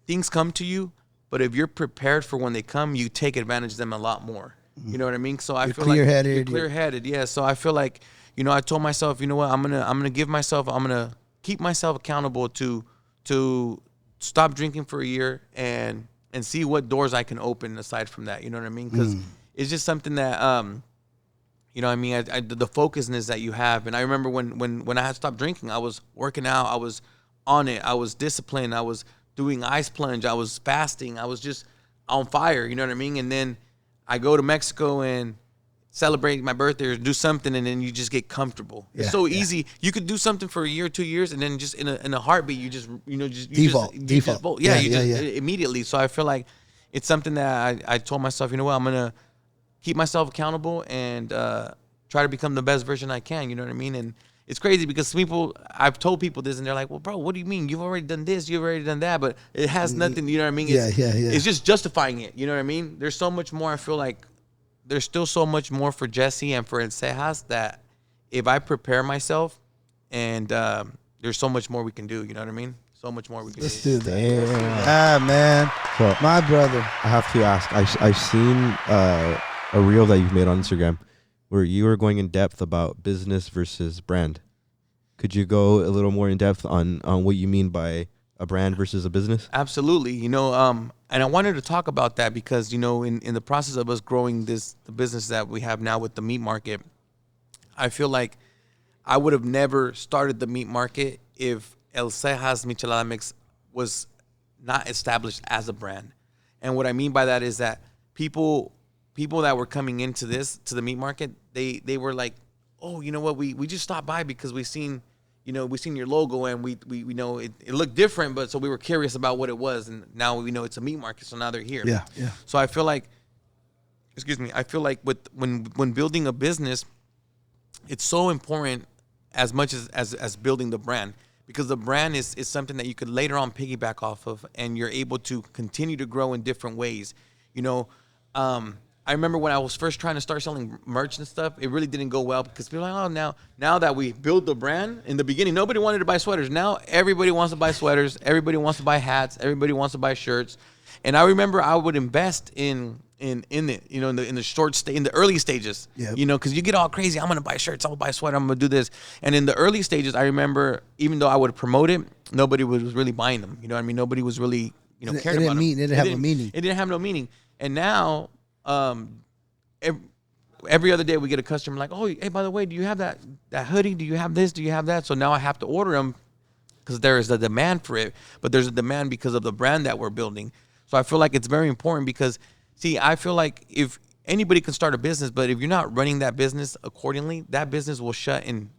A: things come to you, but if you're prepared for when they come, you take advantage of them a lot more. You know what I mean? So I feel like you're clear-headed. Yeah. So I feel like, I told myself, you know what, I'm gonna keep myself accountable to stop drinking for a year and see what doors I can open aside from that. You know what I mean? Because it's just something that the focusness that you have. And I remember when I had stopped drinking, I was working out, I was on it, I was disciplined, I was doing ice plunge, I was fasting, I was just on fire, you know what I mean? And then I go to Mexico and celebrate my birthday or do something, and then you just get comfortable. It's so easy. You could do something for a year, 2 years, and then just in a heartbeat, you just
B: default.
A: Immediately. So I feel like it's something that I told myself, you know what, I'm gonna keep myself accountable and try to become the best version I can. You know what I mean? And it's crazy because I've told people this, and they're like, well, bro, what do you mean? You've already done this, you've already done that, but it has nothing, you know what I mean? It's just justifying it, you know what I mean? There's so much more. I feel like there's still so much more for Jesse and for Cejas that if I prepare myself, and there's so much more we can do, you know what I mean? So much more we can
B: Let's
A: do.
B: do that.
C: Damn.
B: Man.
C: So
B: My brother.
C: I have to ask. I've seen a reel that you've made on Instagram where you were going in depth about business versus brand. Could you go a little more in depth on what you mean by a brand versus a business?
A: Absolutely. You know, and I wanted to talk about that because, you know, in the process of us growing the business that we have now with the meat market, I feel like I would have never started the meat market if El Cejas Michelada Mix was not established as a brand. And what I mean by that is that people that were coming into the meat market, they were like, oh, you know what, we just stopped by because we seen your logo and we know it looked different, but so we were curious about what it was, and now we know it's a meat market, so now they're here.
B: Yeah.
A: So I feel like, when building a business, it's so important as much as building the brand, because the brand is something that you could later on piggyback off of, and you're able to continue to grow in different ways. You know, I remember when I was first trying to start selling merch and stuff, it really didn't go well because people were like, oh, now that we build the brand, in the beginning, nobody wanted to buy sweaters. Now everybody wants to buy sweaters. Everybody wants to buy hats. Everybody wants to buy shirts. And I remember I would invest in it, you know, in the early stages, you know, because you get all crazy. I'm going to buy shirts. I'm going to buy sweater. I'm going to do this. And in the early stages, I remember, even though I would promote it, nobody was really buying them. You know what I mean? Nobody was really, you know, caring about them.
B: It didn't have a meaning.
A: It didn't have no meaning. And now, every other day we get a customer like, oh, hey, by the way, do you have that hoodie? Do you have this? Do you have that? So now I have to order them because there is a demand for it, but there's a demand because of the brand that we're building. So I feel like it's very important because, see, I feel like if anybody can start a business, but if you're not running that business accordingly, that business will shut in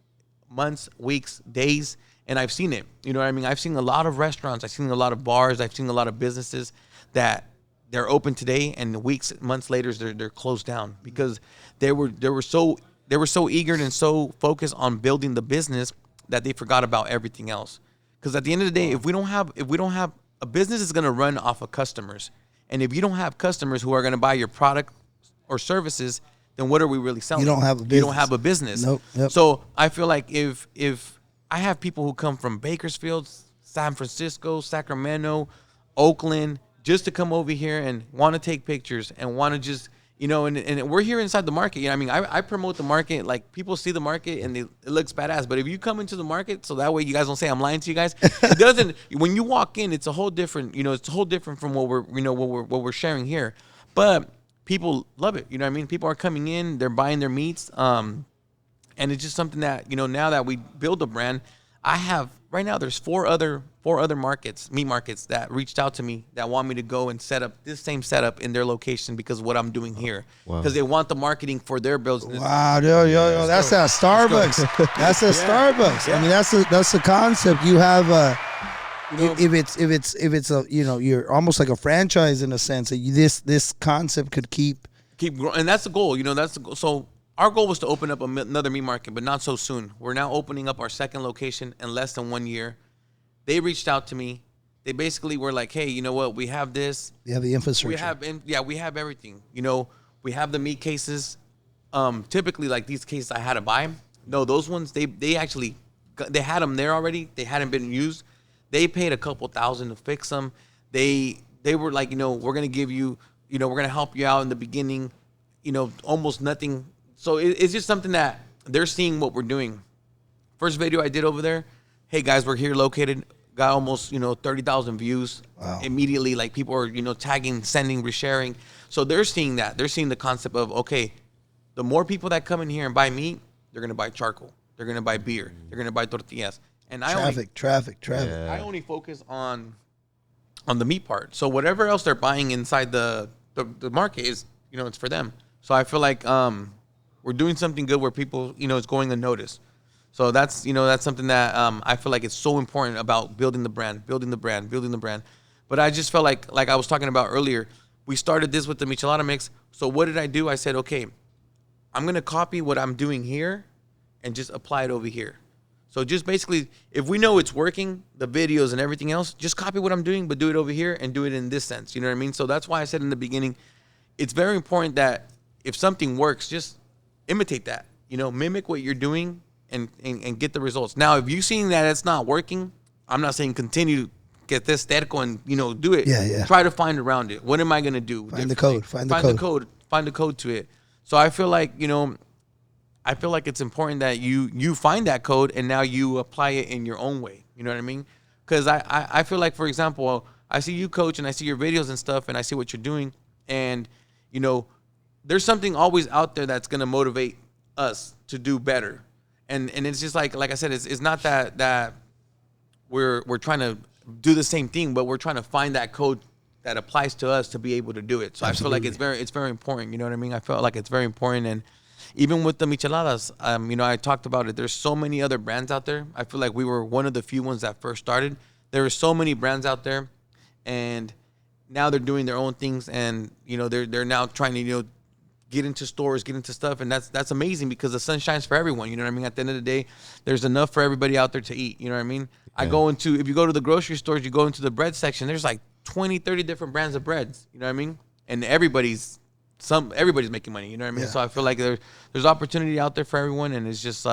A: months, weeks, days. And I've seen it. You know what I mean? I've seen a lot of restaurants. I've seen a lot of bars. I've seen a lot of businesses that they're open today, and weeks, months later, they're closed down because they were so eager and so focused on building the business that they forgot about everything else. Because at the end of the day, if we don't have a business is going to run off of customers, and if you don't have customers who are going to buy your product or services, then what are we really selling?
B: You don't have a business.
A: You don't have a business.
B: Nope. Yep.
A: So I feel like if I have people who come from Bakersfield, San Francisco, Sacramento, Oakland, just to come over here and want to take pictures and want to just, you know, and we're here inside the market. You know, I mean, I promote the market. Like, people see the market and it looks badass. But if you come into the market, so that way you guys don't say I'm lying to you guys, it doesn't. When you walk in, it's a whole different. You know, it's a whole different from what we're sharing here. But people love it. You know what I mean? People are coming in, they're buying their meats, and it's just something that, you know, now that we build a brand, I have right now. There's four other meat markets that reached out to me that want me to go and set up this same setup in their location because of what I'm doing here. Because they want the marketing for their business.
B: Wow, yo, that's at Starbucks. That's at Starbucks.
A: Yeah.
B: I mean, that's the concept. You have if it's a, you know, you're almost like a franchise in a sense. This concept could keep
A: growing, and that's the goal. You know, that's the goal. So our goal was to open up another meat market, but not so soon. We're now opening up our second location in less than 1 year. They reached out to me. They basically were like, hey, you know what? We have this.
B: You have the infrastructure.
A: We have everything. You know, we have the meat cases. Typically, like these cases I had to buy. No, those ones, they actually, they had them there already. They hadn't been used. They paid a couple $1,000 to fix them. They were like, you know, we're going to give you, you know, we're going to help you out in the beginning, you know, almost nothing. So it's just something that they're seeing what we're doing. First video I did over there, hey guys, we're here located, got almost, you know, 30,000 views. Wow. Immediately. Like, people are, you know, tagging, sending, resharing. So they're seeing that. They're seeing the concept of, okay, the more people that come in here and buy meat, they're going to buy charcoal. They're going to buy beer. They're going to buy tortillas. And
B: traffic.
C: Yeah.
A: I only focus on the meat part. So whatever else they're buying inside the market is, you know, it's for them. So I feel like we're doing something good where people, you know, it's going unnoticed. So that's, you know, that's something that I feel like it's so important about building the brand. But I just felt like I was talking about earlier, we started this with the Michelada mix. So what did I do? I said, okay, I'm going to copy what I'm doing here and just apply it over here. So just basically, if we know it's working, the videos and everything else, just copy what I'm doing, but do it over here and do it in this sense. You know what I mean? So that's why I said in the beginning, it's very important that if something works, just imitate that. You know, mimic what you're doing and get the results. Now, if you've seen that it's not working, I'm not saying continue to get this terco and, do it.
B: Yeah.
A: Try to find around it. What am I going to do?
B: Find the code.
A: Find the code to it. So I feel like, it's important that you find that code and now you apply it in your own way. You know what I mean? Because I feel like, for example, I see you, coach, and I see your videos and stuff, and I see what you're doing. And, there's something always out there that's going to motivate us to do better. And it's just like I said, it's not that we're trying to do the same thing, but we're trying to find that code that applies to us to be able to do it. So Absolutely. I feel like it's very important. You know what I mean? I felt like it's very important. And even with the micheladas, I talked about it. There's so many other brands out there. I feel like we were one of the few ones that first started. There were so many brands out there, and now they're doing their own things, and they're now trying to get into stores, get into stuff, and that's amazing because the sun shines for everyone. You know what I mean? At the end of the day, there's enough for everybody out there to eat. You know what I mean? Yeah. If you go to the grocery stores, you go into the bread section, there's like 20, 30 different brands of breads. You know what I mean? And everybody's making money. You know what I mean? Yeah. So I feel like there's opportunity out there for everyone, and it's just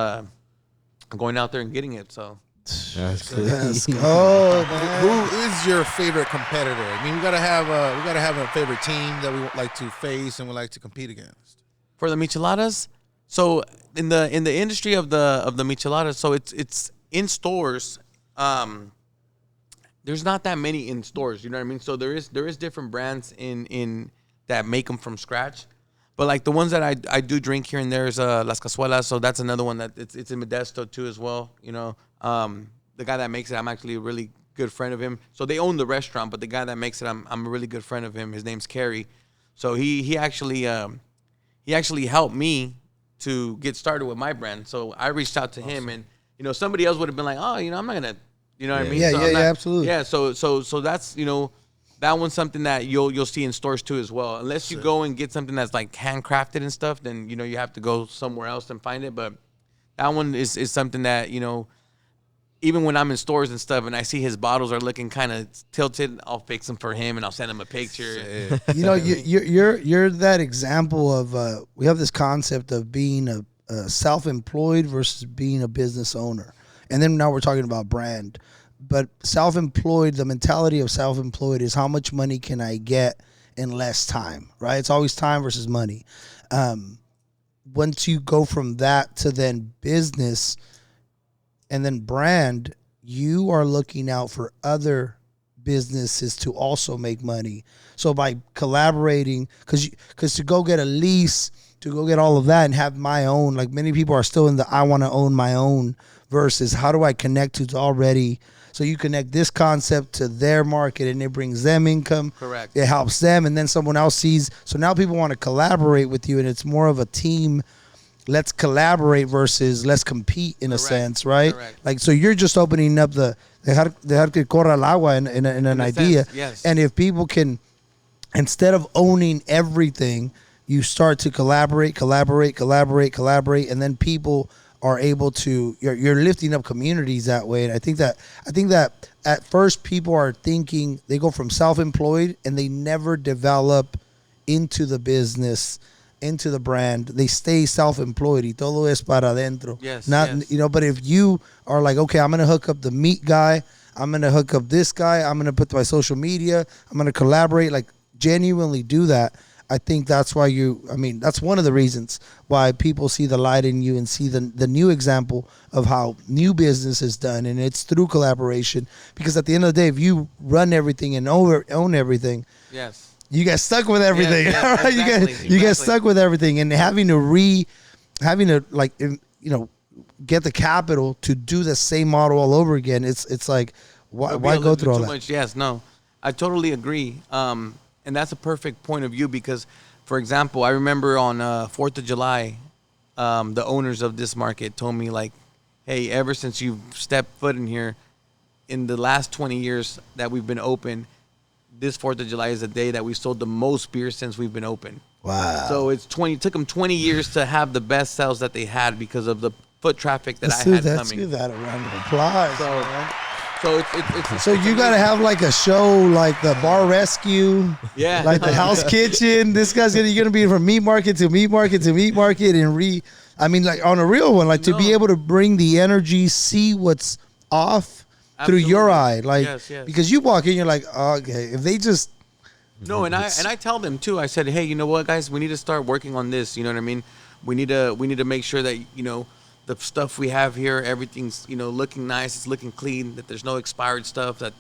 A: going out there and getting it. So.
B: Let's go.
D: Who is your favorite competitor? I mean, we gotta have a favorite team that we would like to face and would like to compete against.
A: For the micheladas, so in the industry of the micheladas, so it's in stores. There's not that many in stores. You know what I mean? So there is different brands in that make them from scratch. But like the ones that I do drink here and there is Las Cazuelas. So that's another one that it's in Modesto too as well. The guy that makes it, I'm actually a really good friend of him. So they own the restaurant, but the guy that makes it, I'm a really good friend of him. His name's Kerry. So he actually helped me to get started with my brand. So I reached out to him, and somebody else would have been like, oh, I'm not gonna, what I mean?
B: Yeah,
A: so
B: yeah, absolutely.
A: Yeah, so that's that one's something that you'll see in stores too as well. Unless you go and get something that's like handcrafted and stuff, then you have to go somewhere else and find it. But that one is something that even when I'm in stores and stuff and I see his bottles are looking kind of tilted, I'll fix them for him and I'll send him a picture.
B: You're that example of we have this concept of being a self-employed versus being a business owner, and then now we're talking about brand. But self-employed, the mentality of self-employed is how much money can I get in less time, right? It's always time versus money. Once you go from that to then business and then brand, you are looking out for other businesses to also make money. So by collaborating, because to go get a lease, to go get all of that and have my own, like many people are still in the I want to own my own versus how do I connect who's already. So you connect this concept to their market and it brings them income.
A: Correct.
B: It helps them, and then someone else sees. So now people want to collaborate with you, and it's more of a team. Let's collaborate versus let's compete in a sense, right?
A: Correct.
B: Like, so you're just opening up the dejar que corra el agua in an idea.
A: Sense, yes.
B: And if people can, instead of owning everything, you start to collaborate, and then people are able to, you're lifting up communities that way. And I think that at first people are thinking, they go from self-employed and they never develop into the business, into the brand. They stay self-employed. Y todo es para adentro.
A: Yes.
B: But if you are like, okay, I'm going to hook up the meat guy, I'm going to hook up this guy, I'm going to put my social media, I'm going to collaborate, like genuinely do that. I think that's why that's one of the reasons why people see the light in you and see the new example of how new business is done, and it's through collaboration. Because at the end of the day, if you run everything and own everything,
A: yes,
B: you get stuck with everything.
A: Yes,
B: right?
A: exactly,
B: You get stuck with everything, and having to get the capital to do the same model all over again. It's like why go through all that?
A: Much. Yes, no, I totally agree. And that's a perfect point of view because, for example, I remember on 4th of July, the owners of this market told me, like, hey, ever since you've stepped foot in here, in the last 20 years that we've been open, this 4th of July is the day that we sold the most beer since we've been open.
B: Wow.
A: So it took them 20 years to have the best sales that they had because of the foot traffic that I had coming.
B: Let's give that a round of applause.
A: So it's
B: so you got to have like a show like the Bar Rescue,
A: yeah,
B: like the House Kitchen. This guy's you're gonna be from meat market to meat market to meat market like on a real one, like to be able to bring the energy, see what's off, through your
A: Absolutely.
B: eye, like
A: Yes, yes.
B: because you walk in, you're like, oh, okay, if they just
A: No, and I tell them too. I said, hey, you know what, guys, we need to start working on this. You know what I mean? We need to make sure that the stuff we have here, everything's looking nice, it's looking clean, that there's no expired stuff, that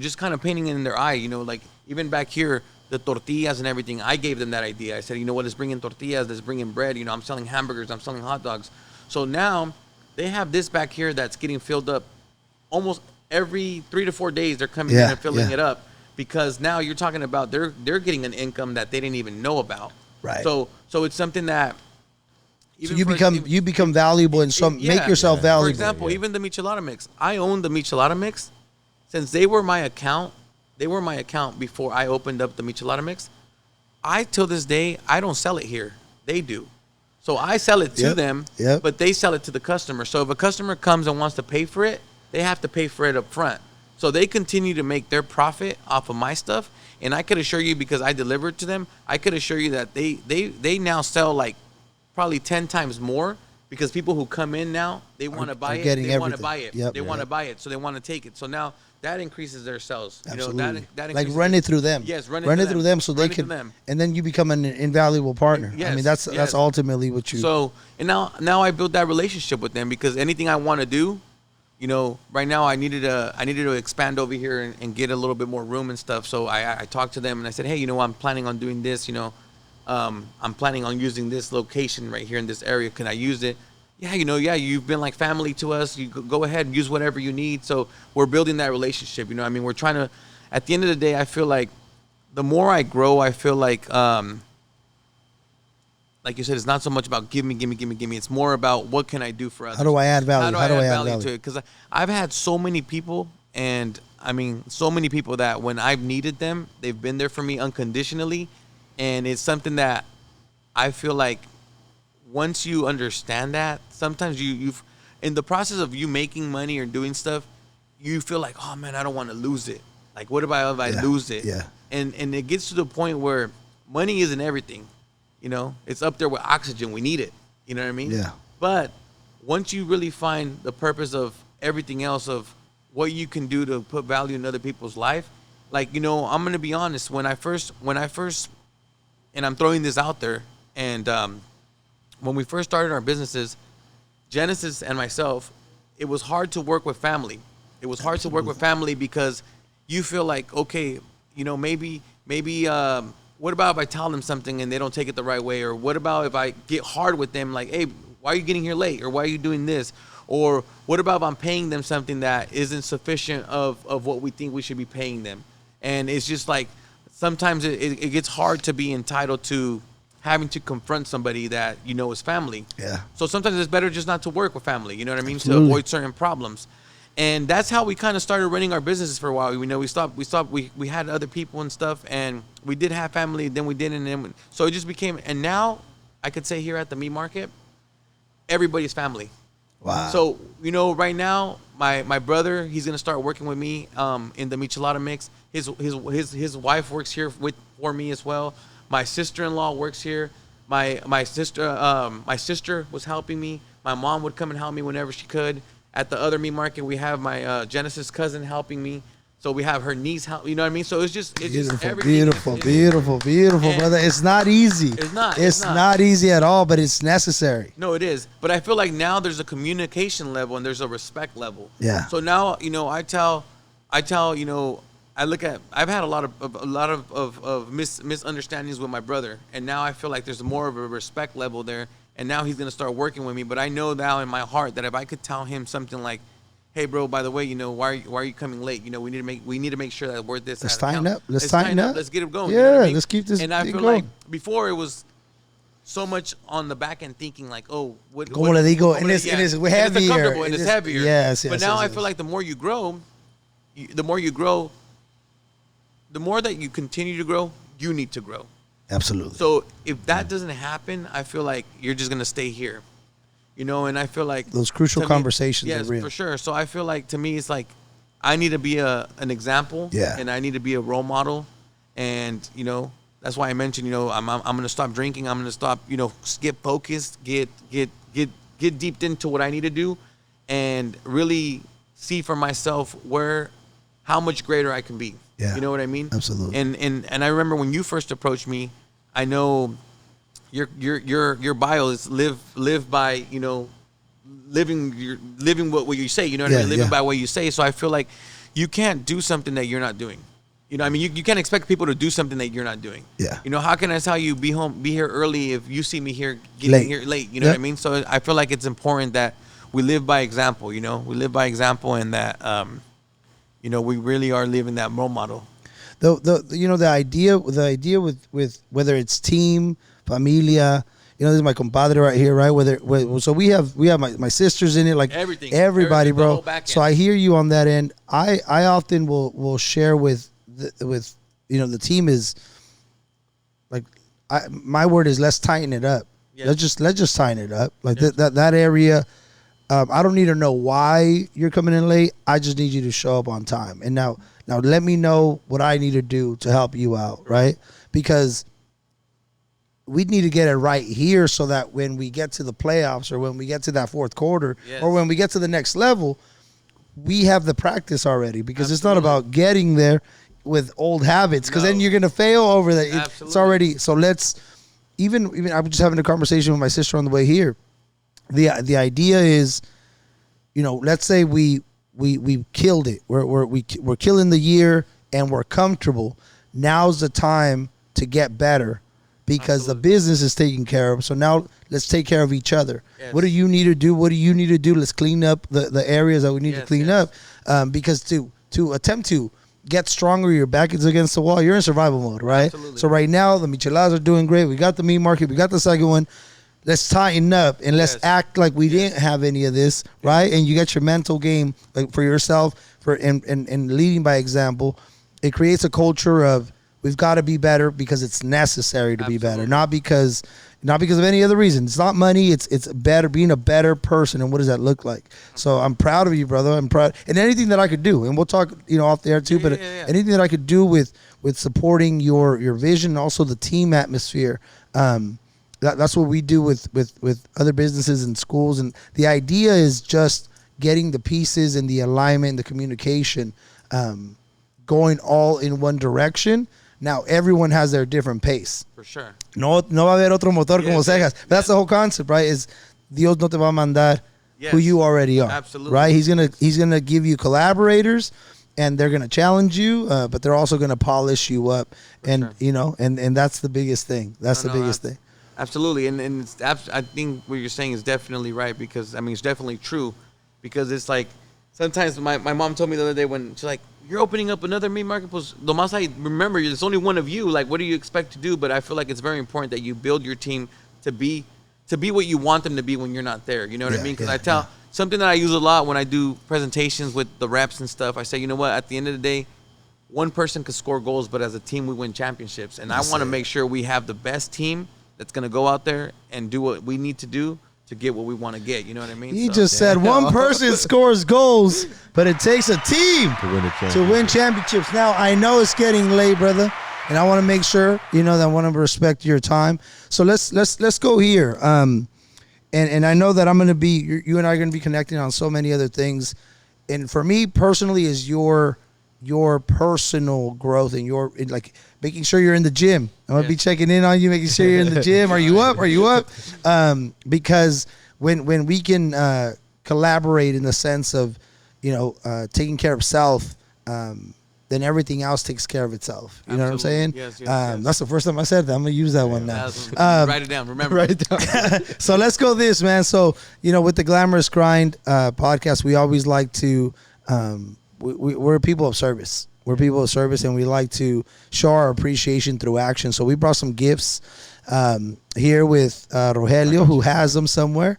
A: just kind of painting it in their eye. Like even back here, the tortillas and everything. I gave them that idea. I said, you know what, let's bring in tortillas, let's bring in bread. I'm selling hamburgers, I'm selling hot dogs. So now they have this back here that's getting filled up almost every 3 to 4 days. They're coming in and filling it up. Because now you're talking about they're getting an income that they didn't even know about.
B: Right.
A: So it's something that
B: so you become valuable in some make yourself valuable.
A: For example, even the Michelada mix. I own the Michelada mix since they were my account. They were my account before I opened up the Michelada mix. Till this day I don't sell it here. They do. So I sell it to them, but they sell it to the customer. So if a customer comes and wants to pay for it, they have to pay for it up front. So they continue to make their profit off of my stuff. And I could assure you, because I deliver it to them, I could assure you that they now sell like probably 10 times more, because people who come in now, they want to buy it. They want to buy it. They want to buy it. So they want to take it. So now that increases their sales.
B: Absolutely.
A: That
B: like run it through them.
A: Yes,
B: run it through them so they can, and then you become an invaluable partner.
A: Yes,
B: I mean, that's ultimately what you.
A: So, and now I built that relationship with them, because anything I want to do, right now I needed to expand over here and get a little bit more room and stuff. So I talked to them and I said, hey, I'm planning on doing this. I'm planning on using this location right here in this area. Can I use it? Yeah, you've been like family to us. You go ahead and use whatever you need. So we're building that relationship. We're trying to. At the end of the day, I feel like the more I grow, I feel like you said, it's not so much about give me. It's more about what can I do for others.
B: How do I add value?
A: How do I add value to it? Because I've had so many people, so many people that when I've needed them, they've been there for me unconditionally. And it's something that I feel like once you understand that, sometimes you've in the process of you making money or doing stuff, you feel like, oh man, I don't want to lose it. Like, what about if I lose it?
B: Yeah.
A: And it gets to the point where money isn't everything. It's up there with oxygen. We need it. You know what I mean?
B: Yeah.
A: But once you really find the purpose of everything else, of what you can do to put value in other people's life, like, I'm going to be honest, when I first, and I'm throwing this out there, and when we first started our businesses, Genesis and myself, it was hard to work with family. It was hard to work with family because you feel like, okay, maybe what about if I tell them something and they don't take it the right way? Or what about if I get hard with them, like, hey, why are you getting here late? Or why are you doing this? Or what about if I'm paying them something that isn't sufficient of what we think we should be paying them? And it's just like, sometimes it gets hard to be entitled to having to confront somebody that is family. Yeah. So sometimes it's better just not to work with family, you know what I mean? Absolutely. To avoid certain problems. And that's how we kind of started running our businesses for a while. We stopped. We had other people and stuff, and we did have family. Then we didn't. And so it just became. And now I could say here at the meat market, everybody's family. Wow. So right now, my brother, he's gonna start working with me in the Michelada mix. His wife works here for me as well. My sister-in-law works here. My sister was helping me. My mom would come and help me whenever she could. At the other meat market, we have my Genesis cousin helping me. So we have her niece help. You know what I mean? So it's just
B: beautiful, brother. It's not easy. It's not easy at all, but it's necessary.
A: No, it is. But I feel like now there's a communication level and there's a respect level.
B: Yeah.
A: So now I've had a lot of misunderstandings with my brother, and now I feel like there's more of a respect level there. And now he's gonna start working with me. But I know now in my heart that if I could tell him something like, "Hey, bro, by the way, why are you coming late? We need to make sure that we're this."
B: Let's tighten up. Let's tighten up.
A: Let's get it going.
B: Yeah, let's keep this.
A: And I feel like before it was so much on the back end thinking like, "Oh,
B: como le digo," and it's heavier.
A: And it's heavier.
B: Yes.
A: But now I feel like the more you grow, the more that you continue to grow, you need to grow.
B: Absolutely.
A: So if that doesn't happen, I feel like you're just gonna stay here, And I feel like
B: those crucial conversations are real.
A: Yes, for sure. So I feel like to me, it's like I need to be an example, and I need to be a role model, and that's why I mentioned, I'm gonna stop drinking. I'm gonna stop, skip focus, get deep into what I need to do, and really see for myself how much greater I can be.
B: Yeah.
A: You know what I mean?
B: Absolutely.
A: And I remember when you first approached me, I know your bio is live by, you know, living what you say, you know what I mean? Living by what you say. So I feel like you can't do something that you're not doing. You know, I mean, you can't expect people to do something that you're not doing.
B: Yeah.
A: You know, how can I tell you be here early if you see me getting here late? You know what I mean? So I feel like it's important that we live by example. You know, we live by example, and that you know, we really are living that role model.
B: The idea with whether it's team, familia. You know, this is my compadre right here, right? So we have my sisters in it, like everybody, bro. So I hear you on that end. I often will share with you know, the team is like, my word is let's tighten it up. Yes. Let's just tighten it up. Like that area. I don't need to know why you're coming in late. I just need you to show up on time. And now let me know what I need to do to help you out, right? Because we need to get it right here so that when we get to the playoffs or when we get to that fourth quarter or when we get to the next level, we have the practice already, because it's not about getting there with old habits, because then you're going to fail over that. It's already, so let's, even I was just having a conversation with my sister on the way here. The idea is, you know, let's say we killed it. We're killing the year and we're comfortable. Now's the time to get better, because the business is taken care of. So now let's take care of each other. Yes. What do you need to do? What do you need to do? Let's clean up the areas that we need to clean up. Because to attempt to get stronger, your back is against the wall, you're in survival mode, right? Absolutely. So right now, the Micheladas are doing great. We got the meat market. We got the second one. Let's tighten up and let's act like we didn't have any of this, right? And you get your mental game, like, for yourself, and leading by example. It creates a culture of, we've got to be better because it's necessary to be better, not because of any other reason. It's not money. It's better, being a better person. And what does that look like? So I'm proud of you, brother. I'm proud, and anything that I could do, and we'll talk, you know, off the air too. But anything that I could do with supporting your vision, and also the team atmosphere. That's what we do with other businesses and schools. And the idea is just getting the pieces and the alignment and the communication going all in one direction. Now, everyone has their different pace. For sure. No va a haber otro motor como Cejas. That's the whole concept, right? Is Dios no te va a mandar who you already are. Absolutely. Right? He's gonna give you collaborators, and they're gonna challenge you, but they're also gonna polish you up. You know, and that's the biggest thing. That's the biggest thing.
A: Absolutely, and it's, I think what you're saying is definitely right, because, I mean, it's definitely true, because it's like, sometimes my mom told me the other day, when she's like, you're opening up another meat market, pues, lo más I remember, there's only one of you, like, what do you expect to do? But I feel like it's very important that you build your team to be what you want them to be when you're not there, you know what I mean? Because something that I use a lot when I do presentations with the reps and stuff, I say, you know what, at the end of the day, one person could score goals, but as a team, we win championships, and I want to make sure we have the best team that's going to go out there and do what we need to do to get what we want to get. You know what I mean?
B: He just said one person scores goals, but it takes a team to win championships. Now, I know it's getting late, brother, and I want to make sure, you know, that I want to respect your time. So let's go here. And I know that I'm going to be, you and I are going to be connecting on so many other things. And for me personally is your personal growth and your, like, making sure you're in the gym. I'm gonna be checking in on you, making sure you're in the gym. Are you up? Are you up? Because when we can collaborate in the sense of, you know, taking care of self, then everything else takes care of itself. You know what I'm saying? Yes. That's the first time I said that. I'm gonna use that one now.
A: Write it down. Remember.
B: Write it down. So let's go this, man. So, you know, with the Glamorous Grind podcast, we always like to, we're people of service. We're people of service, and we like to show our appreciation through action. So we brought some gifts here with Rogelio, who has them somewhere.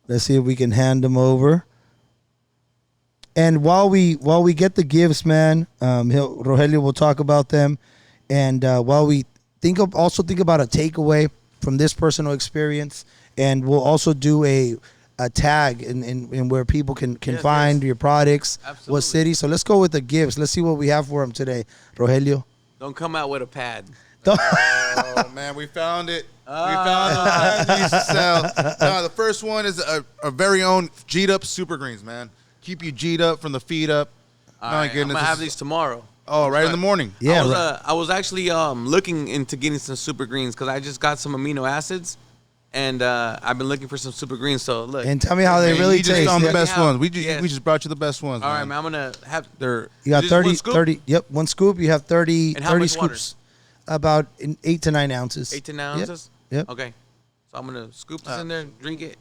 B: Let's see if we can hand them over. And while we get the gifts, man, Rogelio will talk about them. And while we think about a takeaway from this personal experience, and we'll also do a tag in where people can find your products. Absolutely. What city. So let's go with the gifts. Let's see what we have for them today. Rogelio.
A: Don't come out with a pad.
D: Oh, man, we found it. We found those pads we used to sell. No, the first one is a very own G'd Up Super Greens, man. keep you G'd up from the feet up.
A: All right, I'm gonna have these tomorrow.
D: Oh, right in the morning.
B: Yeah,
A: I was actually looking into getting some super greens because I just got some amino acids, and I've been looking for some super greens. So look,
B: and tell me how they
D: Man,
B: really
D: you just
B: taste.
D: found the
B: Yeah.
D: best ones. We
A: Yes.
D: just brought you the best ones.
A: all right,
D: man.
A: man. I'm gonna have their.
B: You got
A: just
B: 30,
A: one scoop?
B: 30. Yep, one scoop. You have 30,
A: And how
B: 30
A: much water?
B: scoops. About 8 to 9 ounces.
A: 8 to 9 ounces.
B: Yep.
A: Okay, so I'm gonna scoop this in there, drink it.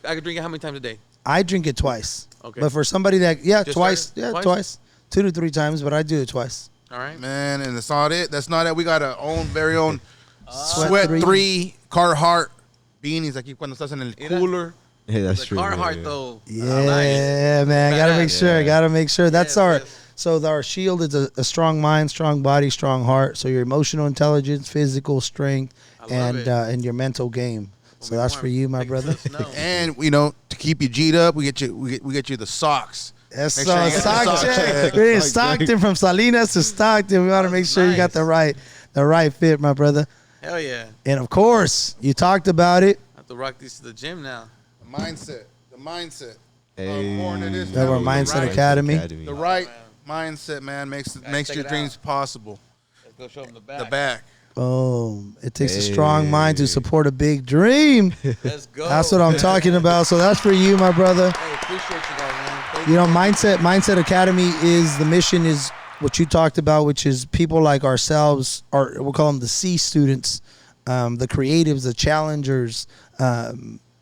A: I can drink it how many times a day?
B: I drink it twice.
A: Okay.
B: But for somebody that,
A: Just
B: twice.
A: started?
B: Yeah,
A: Twice?
B: twice. 2 to 3 times, but I do it twice.
A: All right.
D: Man, and that's not it. That's not it. We got our own very own
B: Sweat
D: Sweat 3 Carhartt beanies aquí cuando estás en el
A: Mira.
D: cooler.
C: Hey, that's
A: The
C: true.
A: Carhartt
C: yeah.
A: though.
B: Yeah, man. Gotta make sure.
C: Yeah.
B: Gotta make sure. That's
A: Yes,
B: our.
A: yes.
B: So our shield is a strong mind, strong body, strong heart. So your emotional intelligence, physical strength,
A: I love it.
B: and your mental game. So that's for you, my brother.
D: And to keep you G'd up, we get you the socks.
B: That's
D: Make sure you get the
B: stock
D: sock
B: check.
D: check.
B: We're in Stockton, from Salinas to Stockton. We want to make sure you got the right fit, my brother.
A: Hell yeah.
B: And of course, you talked about it.
A: I have to rock these to the gym now.
D: The mindset.
C: Hey.
D: More than it is
B: That
D: now.
B: we're Mindset Academy.
D: The right mindset, man, makes
A: check
D: your
A: it
D: dreams possible.
A: Let's go show them the back.
D: The back.
B: Boom. It takes a strong mind to support a big dream.
A: Let's go.
B: That's what I'm talking about. So that's for you, my brother.
A: Hey, appreciate you guys, man. Thank
B: You know, Mindset Academy is the mission is what you talked about, which is people like ourselves, or we'll call them the C students, the creatives, the challengers.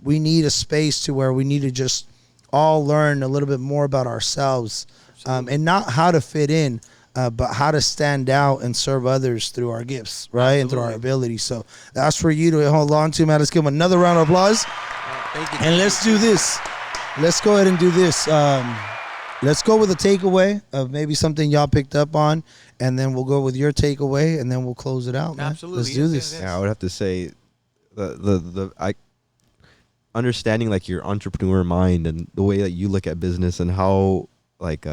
B: We need a space to where we need to just all learn a little bit more about ourselves, and not how to fit in, but how to stand out and serve others through our gifts, right? And through our abilities. So that's for you to hold on to, man. Let's give them another round of applause.
A: Thank you.
B: And let's do this. Let's go ahead and do this. Let's go with a takeaway of maybe something y'all picked up on, and then we'll go with your takeaway, and then we'll close it out, man.
A: Absolutely.
B: Let's do this.
C: Yeah, I would have to say I understanding like your entrepreneur mind and the way that you look at business and how like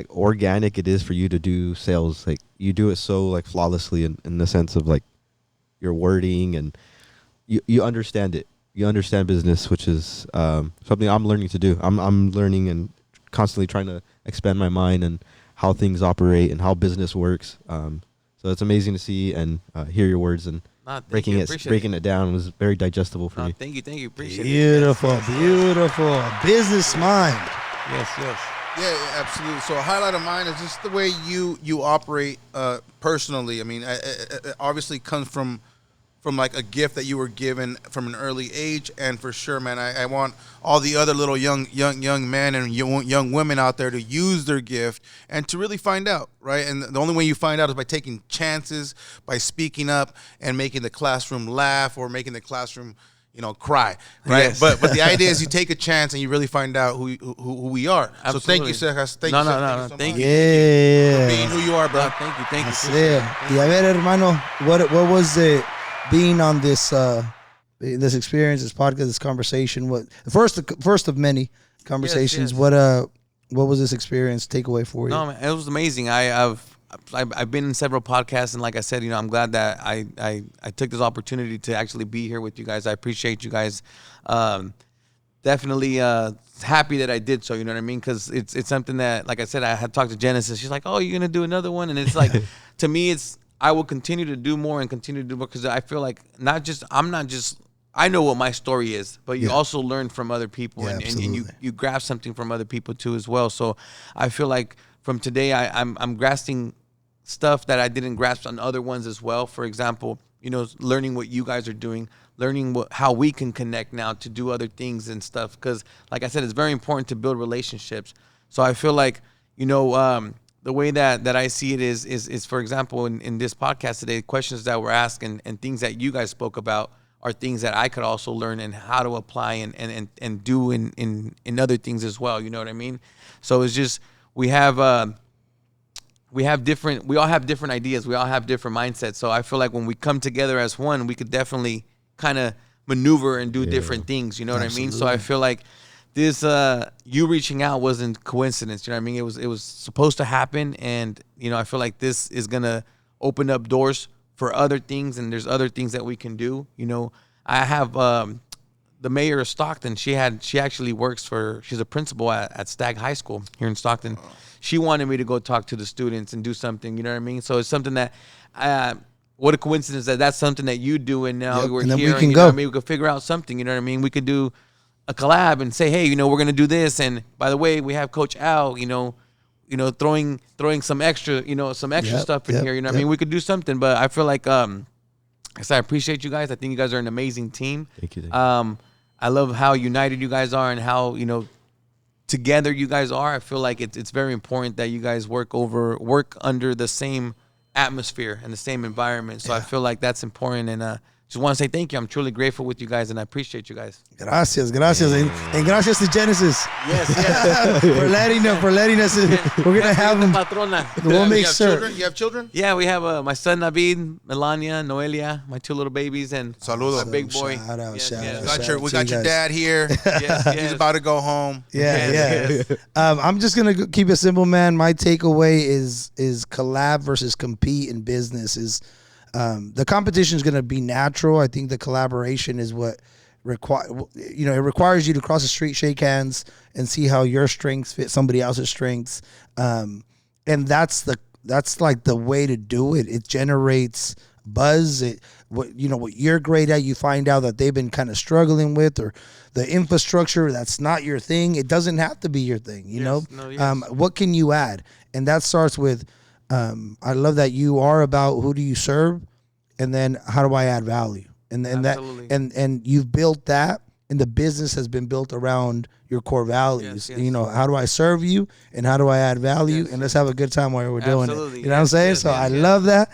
C: organic it is for you to do sales. Like you do it so like flawlessly in the sense of like your wording, and you understand it. You understand business, which is something I'm learning to do. I'm learning and constantly trying to expand my mind and how things operate and how business works. So it's amazing to see and hear your words, and breaking it down was very digestible for me.
A: Thank you. Appreciate it.
B: Beautiful. Business mind.
A: Yes.
D: Yeah, absolutely. So a highlight of mine is just the way you operate personally. I mean, it obviously comes from like a gift that you were given from an early age, and for sure, man, I want all the other little young men and young women out there to use their gift and to really find out, right? And the only way you find out is by taking chances, by speaking up and making the classroom laugh or making the classroom, cry, right?
A: Yes.
D: But the idea is you take a chance and you really find out who we are.
A: Absolutely.
D: So thank you, Cejas. Thank you so
A: thank
D: much
A: you.
B: Yeah.
D: for being who you are, bro.
A: Thank you.
B: That's it. Y a ver, hermano, what was it being on this experience, this podcast, this conversation? What the first of many conversations?
A: Yes.
B: What was this experience takeaway for you?
A: No, man, it was amazing. I've been in several podcasts, and like I said, I'm glad that I took this opportunity to actually be here with you guys. I appreciate you guys. Definitely happy that I did so. You know what I mean? Because it's something that, like I said, I had talked to Genesis. She's like, "Oh, you're gonna do another one," and it's like, to me, I will continue to do more and continue to do more because I feel like I know what my story is, but you also learn from other people, and you grasp something from other people too as well. So I feel like from today, I'm grasping stuff that I didn't grasp on other ones as well. For example, learning what you guys are doing, learning how we can connect now to do other things and stuff. Because like I said, it's very important to build relationships. So I feel like, the way that I see it is for example, in this podcast today, questions that were asked and things that you guys spoke about are things that I could also learn and how to apply and do in other things as well. You know what I mean? So it's just, we all have different ideas. We all have different mindsets. So I feel like when we come together as one, we could definitely kind of maneuver and do different things. You know what I mean? So I feel like this, you reaching out wasn't coincidence. You know what I mean? It was supposed to happen. And, I feel like this is going to open up doors for other things. And there's other things that we can do. I have, the mayor of Stockton, she actually works she's a principal at Stagg High School here in Stockton. She wanted me to go talk to the students and do something, you know what I mean? So it's something that, what a coincidence that's something that you do, and now we're
B: and then
A: here.
B: we can
A: you
B: go.
A: know what I mean? We could figure out something, you know what I mean? We could do a collab and say, hey, you know, we're gonna do this, and by the way, we have Coach Al, you know, throwing some extra, stuff in here, you know what I mean? We could do something, but I feel like, I appreciate you guys. I think you guys are an amazing team.
C: Thank you.
A: I love how united you guys are and how, together you guys are. I feel like it's very important that you guys work under the same atmosphere and the same environment. So I feel like that's important, and just want to say thank you. I'm truly grateful with you guys, and I appreciate you guys.
B: Gracias. And gracias to Genesis.
A: Yes.
B: for letting us. We're gonna have them. We'll make sure.
D: You have children?
A: Yeah, we have my son Navid, Melania, Noelia, my 2 little babies, and
D: Saludos.
A: my big boy.
B: Shout out.
D: We got your dad here.
A: Yes.
D: He's about to go home.
B: Yeah. I'm just gonna keep it simple, man. My takeaway is collab versus compete in business. Is the competition is gonna be natural. I think the collaboration is what it requires you to cross the street, shake hands, and see how your strengths fit somebody else's strengths. And that's like the way to do it. It generates buzz. What you're great at, you find out that they've been kind of struggling with, or the infrastructure that's not your thing. It doesn't have to be your thing. What can you add? And that starts with, I love that you are about who do you serve, and then how do I add value? And
A: Absolutely.
B: and you've built that, and the business has been built around your core values.
A: Yes.
B: How do I serve you, and how do I add value, and let's have a good time while we're doing
A: Absolutely.
B: it. You know what I'm saying? So I love that.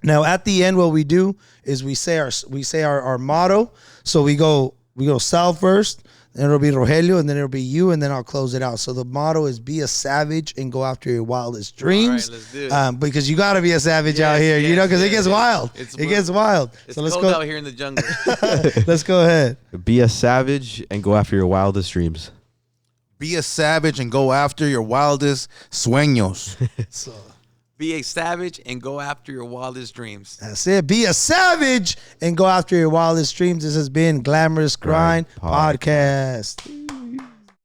B: Now at the end, what we do is we say our motto. So we go Sal first, then it'll be Rogelio, and then it'll be you, and then I'll close it out. So the motto is be a savage and go after your wildest dreams.
A: All right, let's do it.
B: Because you got to be a savage out here, because it gets wild. It gets wild.
A: It's
B: so let's
A: cold
B: go
A: out here in the jungle.
B: Let's go ahead.
C: Be a savage and go after your wildest dreams.
D: Be a savage and go after your wildest sueños.
B: So
A: Be a savage and go after your wildest dreams.
B: that's it. Be a savage and go after your wildest dreams. This has been Glamorous Grind Podcast.